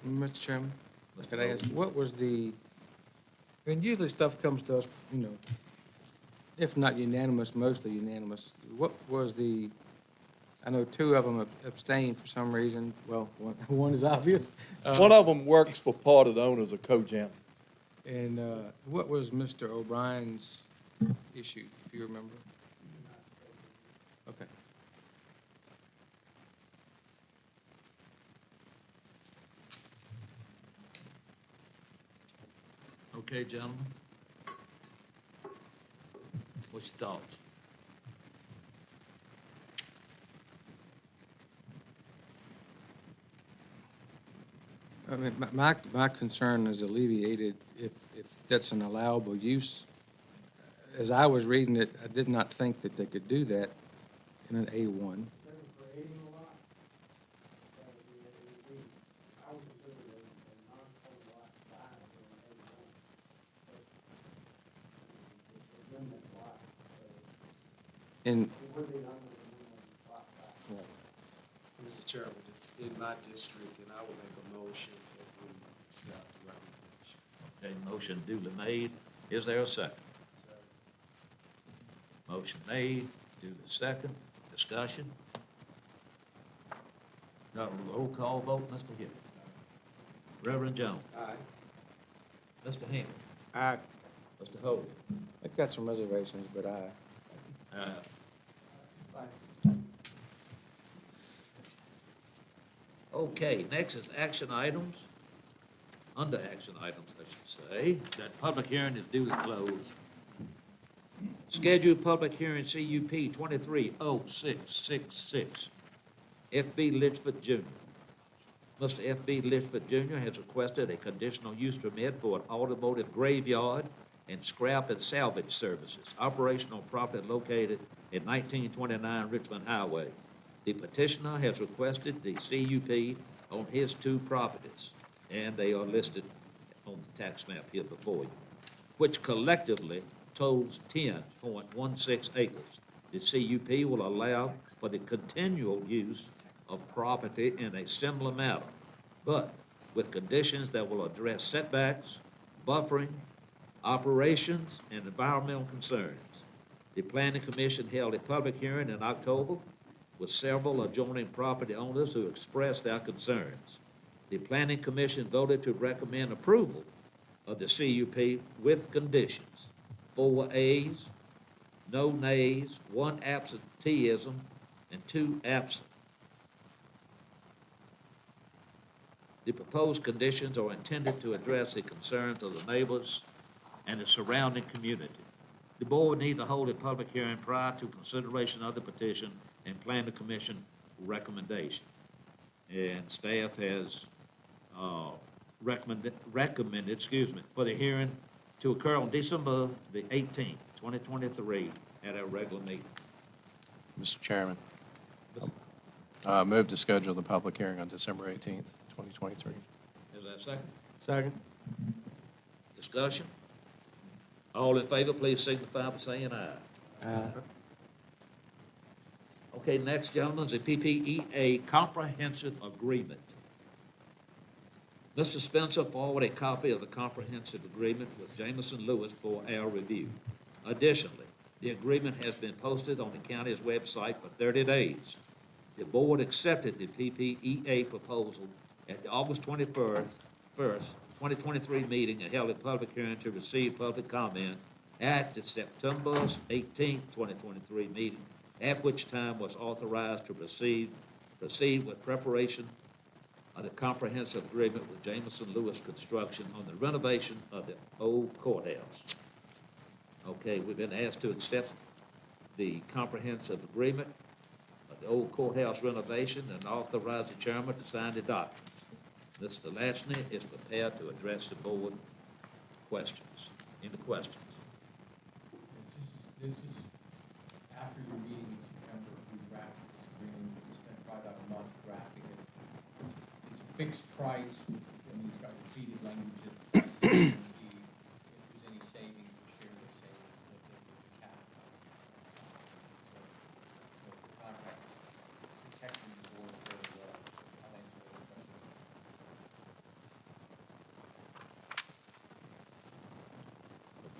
Mr. Chairman, could I ask, what was the, and usually stuff comes to us, you know, if not unanimous, mostly unanimous. What was the, I know two of them abstained for some reason. Well, one is obvious. One of them works for part of the owners of Cogent. And what was Mr. O'Brien's issue, if you remember? Okay. Okay, gentlemen? What's your thoughts? I mean, my concern is alleviated if that's an allowable use. As I was reading it, I did not think that they could do that in an A1. And Mr. Chairman, it's in my district, and I will make a motion that we accept the recommendation. Okay, motion duly made. Is there a second? Motion made, duly second. Discussion? Got a roll call vote, Mr. Hill. Reverend Jones. Aye. Mr. Hammond. Aye. Mr. Hogan. I've got some reservations, but Okay, next is action items. Under action items, I should say, that public hearing is duly closed. Scheduled public hearing CUP 230666, FB Litchford Jr. Mr. FB Litchford Jr. has requested a conditional use permit for an automotive graveyard and scrap and salvage services, operational property located at 1929 Richmond Highway. The petitioner has requested the CUP on his two properties, and they are listed on the tax map here before you, which collectively totals 10.16 acres. The CUP will allow for the continual use of property in a similar manner, but with conditions that will address setbacks, buffering, operations, and environmental concerns. The Planning Commission held a public hearing in October with several adjoining property owners who expressed their concerns. The Planning Commission voted to recommend approval of the CUP with conditions: 4 ayes, no nays, 1 absenteeism, and 2 absent. The proposed conditions are intended to address the concerns of the neighbors and the surrounding community. The board need to hold a public hearing prior to consideration of the petition and plan the commission recommendation. And staff has recommended, for the hearing to occur on December the 18th, 2023, at our regular meeting. Mr. Chairman, move to schedule the public hearing on December 18th, 2023. Is that a second? Second. Discussion? All in favor, please signify by saying aye. Okay, next, gentlemen, is a PPEA comprehensive agreement. Mr. Spencer forwarded a copy of the comprehensive agreement with Jameson Lewis for our review. Additionally, the agreement has been posted on the county's website for 30 days. The board accepted the PPEA proposal at the August 21st 1st, 2023 meeting and held a public hearing to receive public comment at the September 18th, 2023 meeting, at which time was authorized to proceed with preparation of the comprehensive agreement with Jameson Lewis Construction on the renovation of the old courthouse. Okay, we've been asked to accept the comprehensive agreement of the old courthouse renovation and authorize the chairman to sign the documents. Mr. Lashney is prepared to address the board questions. Any questions? This is after your meeting in September, we drafted this agreement, we spent probably about a month drafting it. It's a fixed price, and it's got repeated language that the price is guaranteed. If there's any savings, we'll share those savings with the cap. So, the contract protecting the board for, I'll answer the question.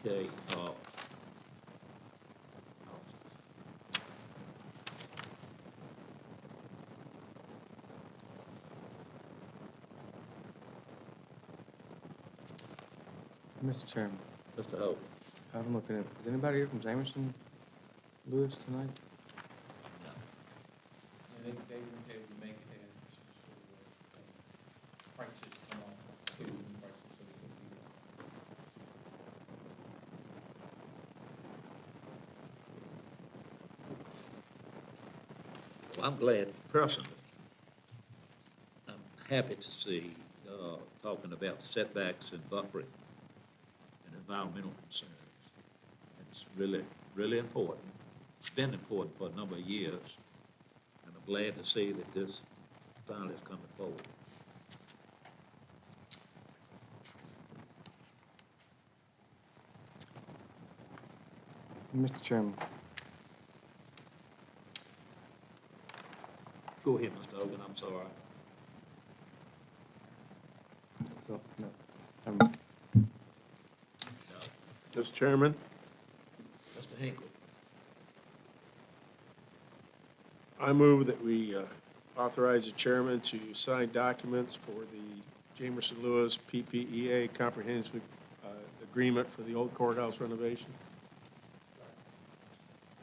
Okay, Mr. Chairman, Mr. Hope. I'm looking at, is anybody here from Jameson Lewis tonight? And they weren't able to make it, they had some sort of prices come on, new prices, so they couldn't be there. Well, I'm glad personally. I'm happy to see, talking about the setbacks and buffering and environmental concerns. It's really, really important. It's been important for a number of years, and I'm glad to see that this finally is coming forward. Mr. Chairman, Go ahead, Mr. Hogan, I'm sorry. no, no. Mr. Chairman, Mr. Hinkle. I move that we authorize the chairman to sign documents for the Jamerson Lewis PPEA comprehensive agreement for the old courthouse renovation.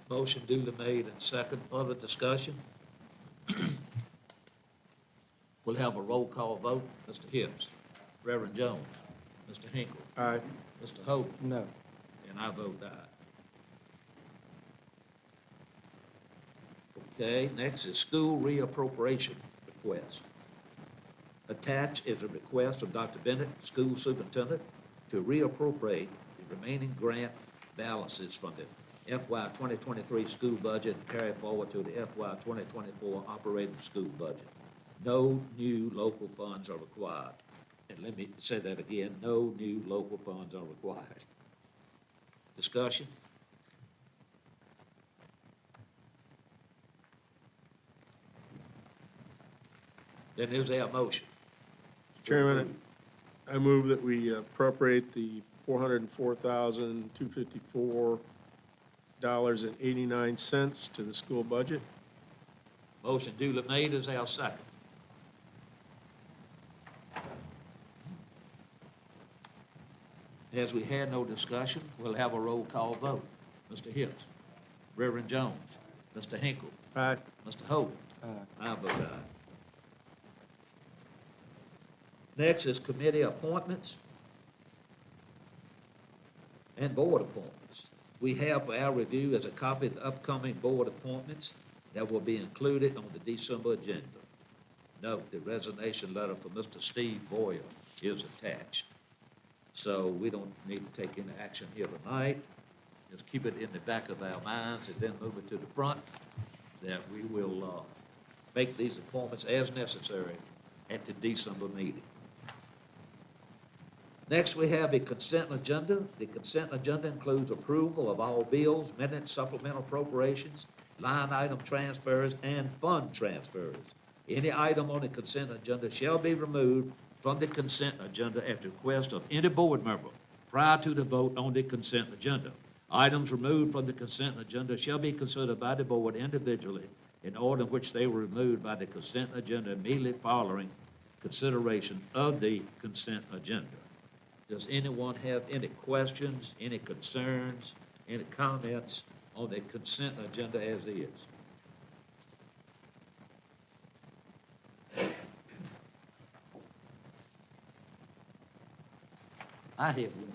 Motion duly made and second. Further discussion? We'll have a roll call vote. Mr. Hibbs. Reverend Jones. Mr. Hinkle. Aye. Mr. Hogan. No. And I vote aye. Okay, next is school reappropriation request. Attached is a request from Dr. Bennett, school superintendent, to reappropriate the remaining grant balances from the FY 2023 school budget and carry forward to the FY 2024 operating school budget. No new local funds are required. And let me say that again, no new local funds are required. Discussion? Then is there a motion? Chairman, I move that we appropriate the $404,254.89 to the school budget. Motion duly made, is our second. As we had no discussion, we'll have a roll call vote. Mr. Hibbs. Reverend Jones. Mr. Hinkle. Aye. Mr. Hogan. Aye. I vote aye. Next is committee appointments and board appointments. We have for our review as a copy of the upcoming board appointments that will be included on the December agenda. Note, the resignation letter for Mr. Steve Boyer is attached. So we don't need to take any action here tonight. Just keep it in the back of our minds and then move it to the front, that we will make these appointments as necessary at the December meeting. Next, we have a consent agenda. The consent agenda includes approval of all bills, minutes, supplemental appropriations, line item transfers, and fund transfers. Any item on the consent agenda shall be removed from the consent agenda at the request of any board member prior to the vote on the consent agenda. Items removed from the consent agenda shall be considered by the board individually in order in which they were removed by the consent agenda immediately following consideration of the consent agenda. Does anyone have any questions, any concerns, any comments on the consent agenda as is? I have one.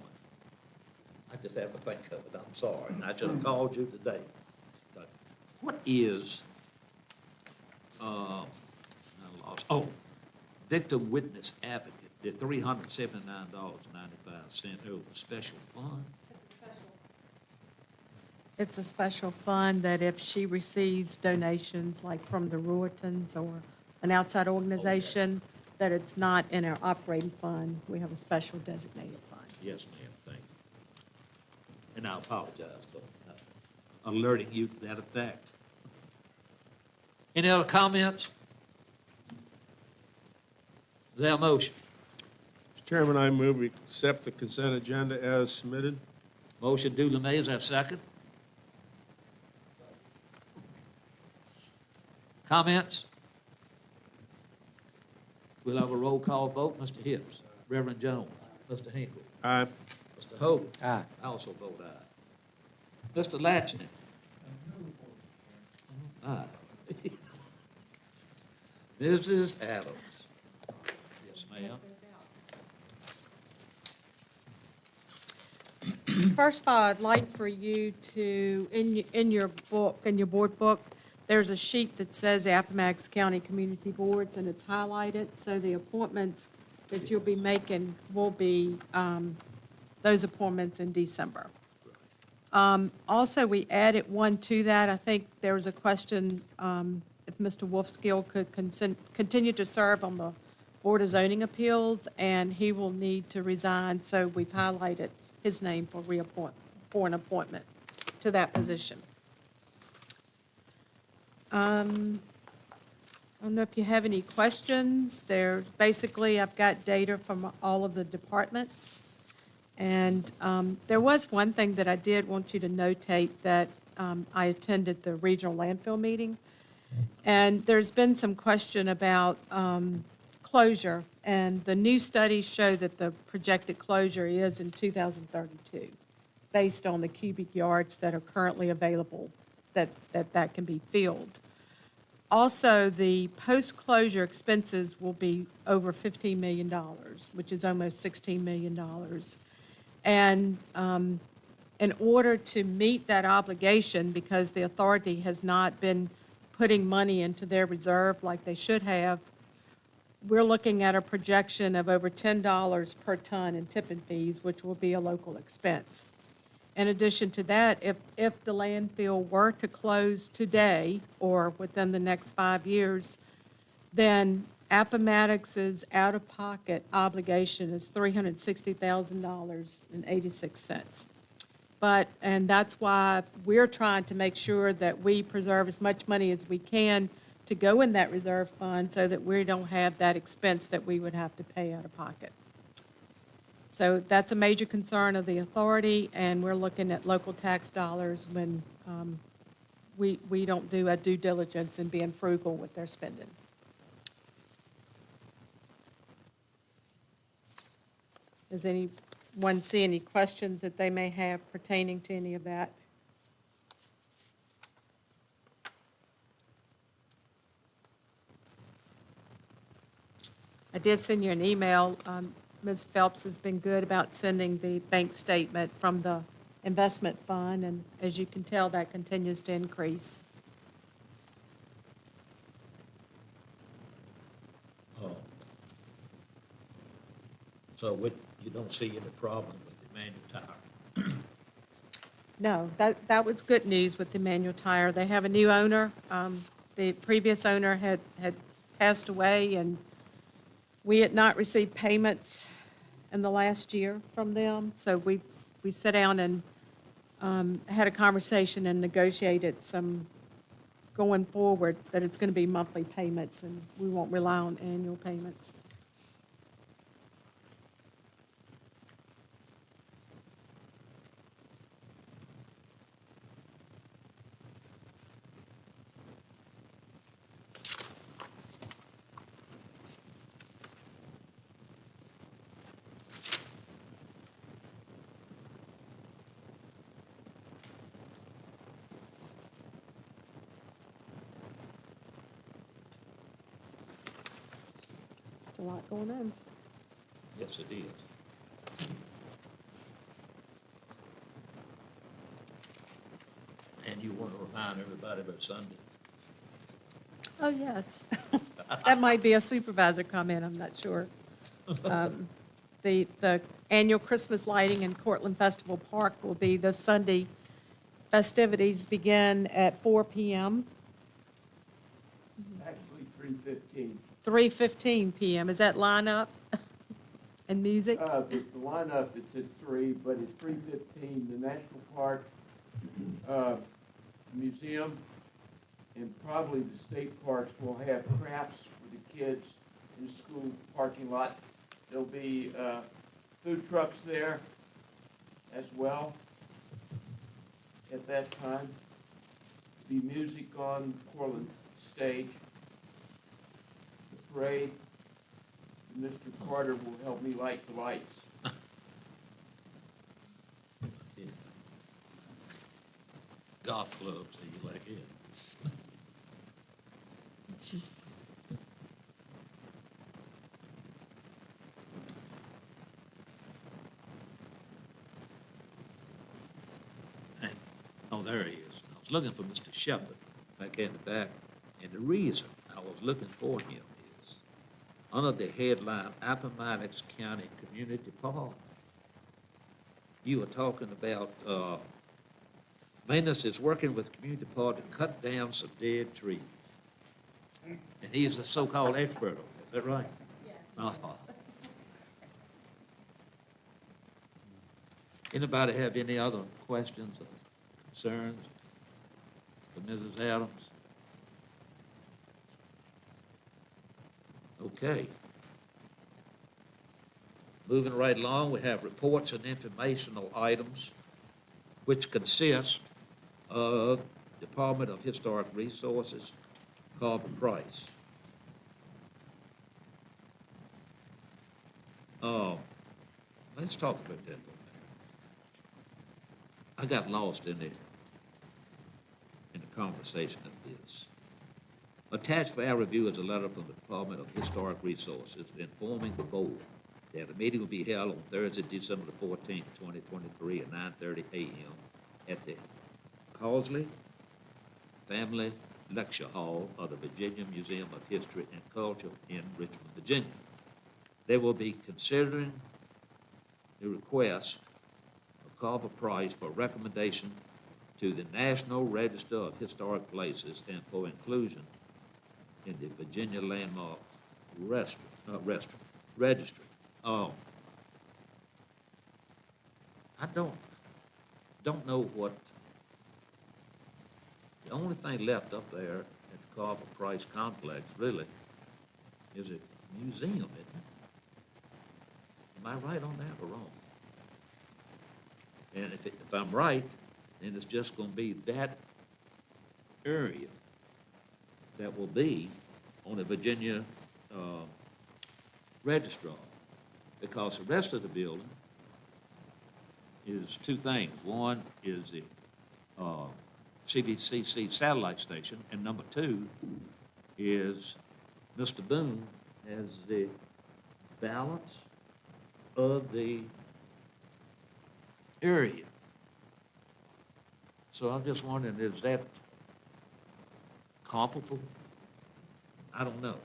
I just have to think of it, I'm sorry, and I should have called you today. But what is, I lost, oh, victim witness advocate, the $379.95 over special fund? It's a special fund that if she receives donations like from the Ruitons or an outside organization, that it's not in our operating fund. We have a special designated fund. Yes, ma'am, thank you. And I apologize for alerting you to that effect. Any other comments? Is there a motion? Mr. Chairman, I move we accept the consent agenda as submitted. Motion duly made, is there a second? Comments? We'll have a roll call vote. Mr. Hips, Reverend Jones, Mr. Hinkle, Aye. Mr. Hogan. Aye. I also vote aye. Mr. Latchney. Aye. Mrs. Adams. Yes, ma'am. First of all, I'd like for you to, in your book, in your board book, there's a sheet that says Appomattox County Community Boards, and it's highlighted, so the appointments that you'll be making will be those appointments in December. Also, we added one to that. I think there was a question if Mr. Wolfskill could continue to serve on the Board of Zoning Appeals, and he will need to resign, so we've highlighted his name for for an appointment to that position. I don't know if you have any questions. There's basically, I've got data from all of the departments. And there was one thing that I did want you to notate, that I attended the regional landfill meeting. And there's been some question about closure. And the new studies show that the projected closure is in 2032, based on the cubic yards that are currently available that can be filled. Also, the post-closure expenses will be over $15 million, which is almost $16 million. And in order to meet that obligation, because the authority has not been putting money into their reserve like they should have, we're looking at a projection of over $10 per ton in tipping fees, which will be a local expense. In addition to that, if the landfill were to close today or within the next 5 years, then Appomattox's out-of-pocket obligation is $360,000.86. And that's why we're trying to make sure that we preserve as much money as we can to go in that reserve fund so that we don't have that expense that we would have to pay out of pocket. So that's a major concern of the authority, and we're looking at local tax dollars when we don't do a due diligence in being frugal with their spending. Does anyone see any questions that they may have pertaining to any of that? I did send you an email. Ms. Phelps has been good about sending the bank statement from the investment fund, and as you can tell, that continues to increase. So you don't see any problem with Emmanuel Tire? No, that was good news with Emmanuel Tire. They have a new owner. The previous owner had passed away, and we had not received payments in the last year from them. So we sat down and had a conversation and negotiated some going forward, that it's going to be monthly payments and we won't rely on annual payments. a lot going on. Yes, it is. And you want to remind everybody about Sunday. Oh, yes. That might be a supervisor comment, I'm not sure. The annual Christmas lighting in Cortland Festival Park will be this Sunday. Festivities begin at 4 p.m. Actually, 3:15. 3:15 p.m. Is that lineup and music? The lineup is at 3, but at 3:15, the National Park, Museum, and probably the state parks will have crafts for the kids in the school parking lot. There'll be food trucks there as well at that time. Be music on Cortland stage. The parade, Mr. Carter will help me light the lights. Golf clubs, do you like it? And, oh, there he is. I was looking for Mr. Shepherd back in the back, and the reason I was looking for him is under the headline Appomattox County Community Park. You were talking about maintenance is working with the community park to cut down some dead trees. And he's the so-called expert on that, is that right? Yes. Anybody have any other questions or concerns for Mrs. Adams? Okay. Moving right along, we have reports and informational items, which consist of Department of Historic Resources, Carver Price. Let's talk about that for a minute. I got lost in the conversation of this. Attached for our review is a letter from the Department of Historic Resources informing the board that a meeting will be held on Thursday, December the 14th, 2023 at 9:30 a.m. at the Causley Family Lecture Hall of the Virginia Museum of History and Culture in Richmond, Virginia. They will be considering the request of Carver Price for recommendation to the National Register of Historic Places and for inclusion in the Virginia Landmarks Registry. I don't know what, the only thing left up there at the Carver Price Complex really is a museum, isn't it? Am I right on that or wrong? And if I'm right, then it's just gonna be that area that will be on the Virginia registrar, because the rest of the building is two things. One is the CVCC satellite station, and number two is Mr. Boone has the balance of the area. So I'm just wondering, is that comparable? I don't know.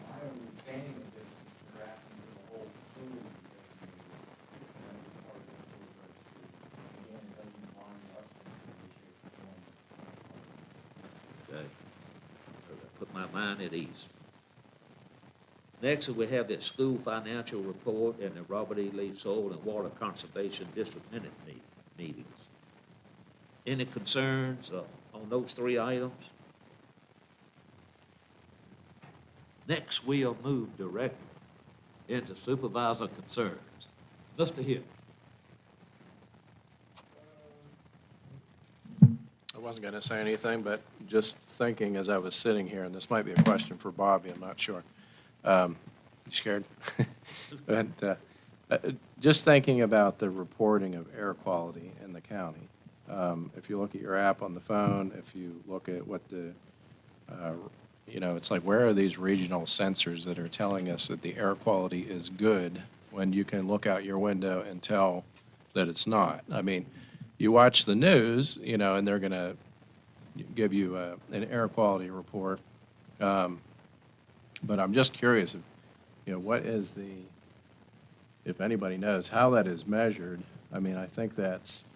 My understanding of this is they're asking for the whole facility to be part of the facility. Again, it doesn't bind us in any shape or form. Okay. Put my mind at ease. Next, we have the school financial report and the Robert E. Lee Soil and Water Conservation District minute meetings. Any concerns on those three items? Next, we'll move directly into supervisor concerns. Mr. Hill. I wasn't going to say anything, but just thinking as I was sitting here, and this might be a question for Bobby, I'm not sure. scared? But just thinking about the reporting of air quality in the county, if you look at your app on the phone, if you look at what the, it's like, where are these regional sensors that are telling us that the air quality is good when you can look out your window and tell that it's not? I mean, you watch the news, and they're going to give you an air quality report. But I'm just curious, what is if anybody knows how that is measured. I mean, I think that's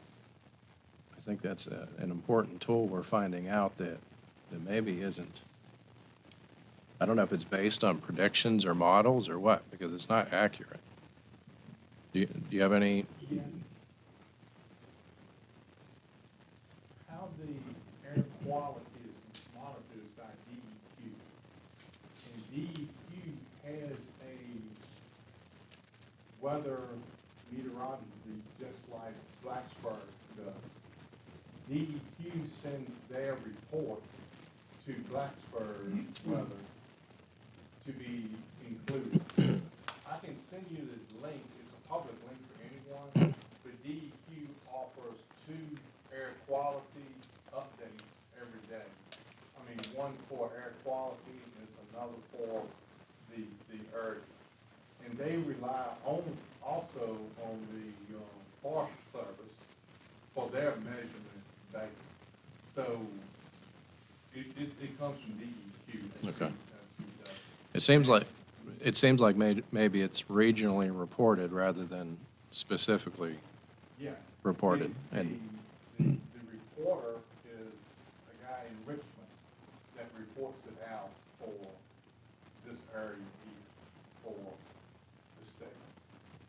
an important tool we're finding out that maybe isn't. I don't know if it's based on predictions or models or what, because it's not accurate. Do you have any? Yes. How the air quality is monitored is by DEQ. And DEQ has a weather meteorology just like Blacksburg does. DEQ sends their report to Blacksburg weather to be included. I can send you this link. It's a public link for anyone, but DEQ offers 2 air quality updates every day. I mean, one for air quality and another for the earth. And they rely also on the Forest Service for their measurement data. So it comes from DEQ. Okay. It seems like maybe it's regionally reported rather than specifically Yeah. reported. The reporter is a guy in Richmond that reports it out for this area here, for the state.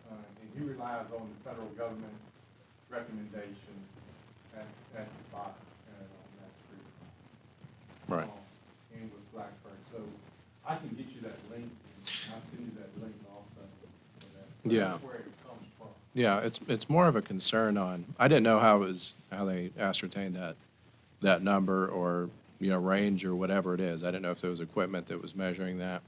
And he relies on the federal government recommendation at the bottom, on that street. Right. And with Blackburn. So I can get you that link, and I'll send you that link also for that. But Yeah. that's where it comes from. Yeah, it's more of a concern on, I didn't know how they ascertained that number or, range or whatever it is. I didn't know if there was equipment that was measuring that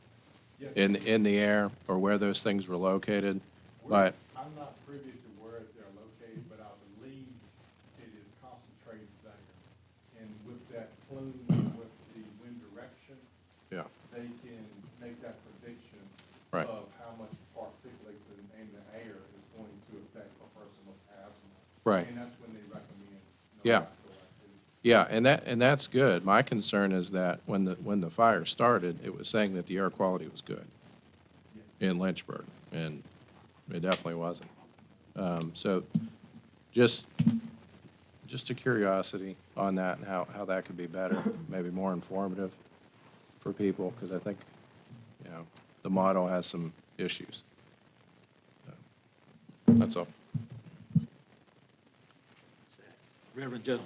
Yes. in the air or where those things were located. But, I'm not privy to where they're located, but I believe it is concentrated there. And with that plume, with the wind direction, yeah, they can make that prediction Right. of how much particulates in the air is going to affect a person with asthma. Right. And that's when they recommend Yeah. outdoor activity. yeah, and that's good. My concern is that when the fire started, it was saying that the air quality was good in Lynchburg, and it definitely wasn't. So just a curiosity on that and how that could be better, maybe more informative for people, because I think, the model has some issues. That's all. Reverend Jones.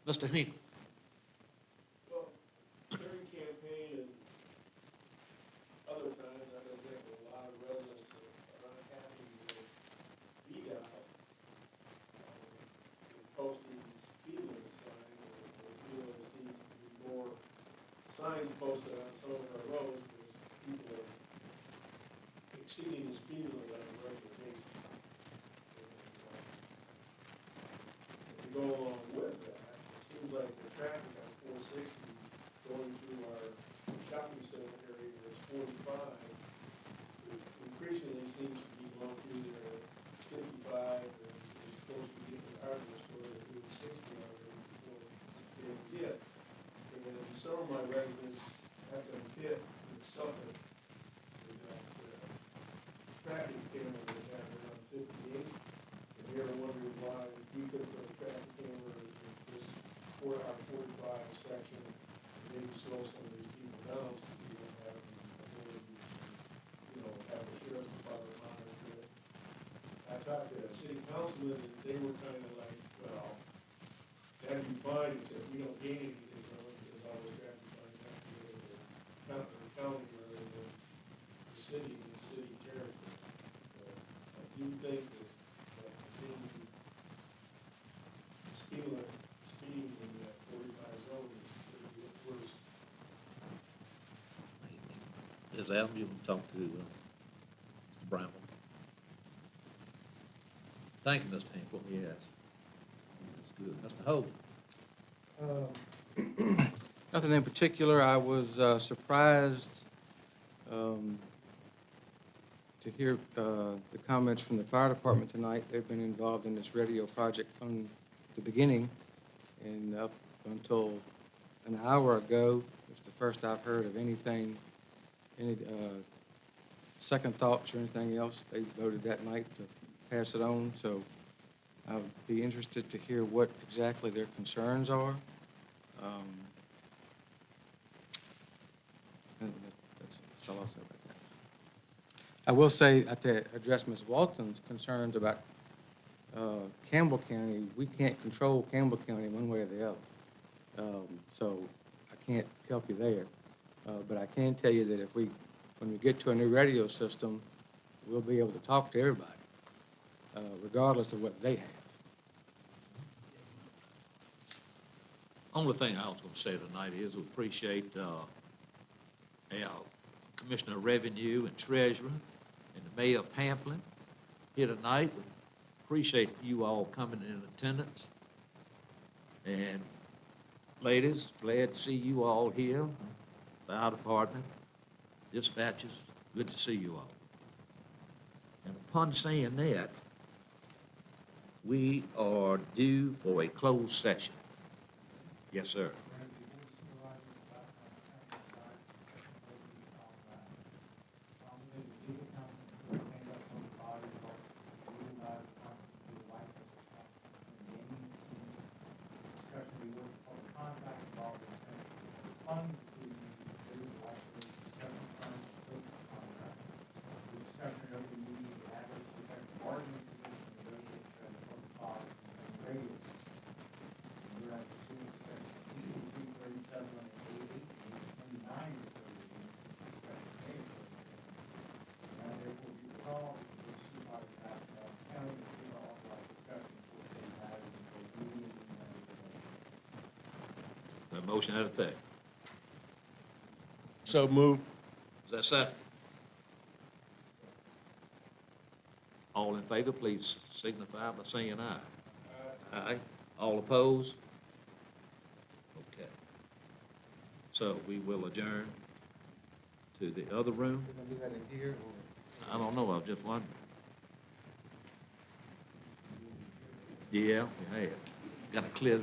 Mr. Hinkle. Well, during campaign and other times, I don't think a lot of residents are unhappy with VDOT posting speed limit sign, or feel there needs to be more signs posted on some of our roads, because people are exceeding the speed limit on a regular basis. And to go along with that, it seems like the traffic on 460 going through our shopping center area where it's 45, it increasingly seems to be going through there at 55, and you're supposed to get to the hardware store at doing 60 already before they get. And some of my residents have been hit in Suffolk with that traffic camera they have around 58. And they're wondering why we could put a traffic camera in this our 45 section, and maybe slow some of these people down so people don't have the ability to, have a sheriff's department monitor it. I talked to a city councilman, and they were kind of like, well, that'd be fine, except we don't gain anything from it, because all those traffic fines have to go to the county rather than the city and the city territory. I do think that speeding in that 45 zone is pretty worse. Ms. Allen, you want to talk to Mr. Bramble? Thank you, Mr. Hinkle, yes. That's good. Mr. Holt? Nothing in particular. I was surprised to hear the comments from the fire department tonight. They've been involved in this radio project from the beginning, and up until an hour ago, it's the first I've heard of anything, any second thoughts or anything else. They voted that night to pass it on, so I would be interested to hear what exactly their concerns are. And that's all I'll say about that. I will say, to address Ms. Walton's concerns about Campbell County, we can't control Campbell County one way or the other. So I can't help you there. But I can tell you that when we get to a new radio system, we'll be able to talk to everybody, regardless of what they have. Only thing I was going to say tonight is we appreciate our Commissioner of Revenue and Treasurer and the Mayor of Pamplin here tonight. We appreciate you all coming in attendance. And ladies, glad to see you all here. Fire Department, dispatchers, good to see you all. And upon saying that, we are due for a closed session. Yes, sir. A motion had effect. So move. Is that second? All in favor, please signify by saying aye. Aye. All opposed? Okay. So we will adjourn to the other room. We're gonna do that in here, or? I don't know, I was just wondering. Yeah, we have. Got to clear the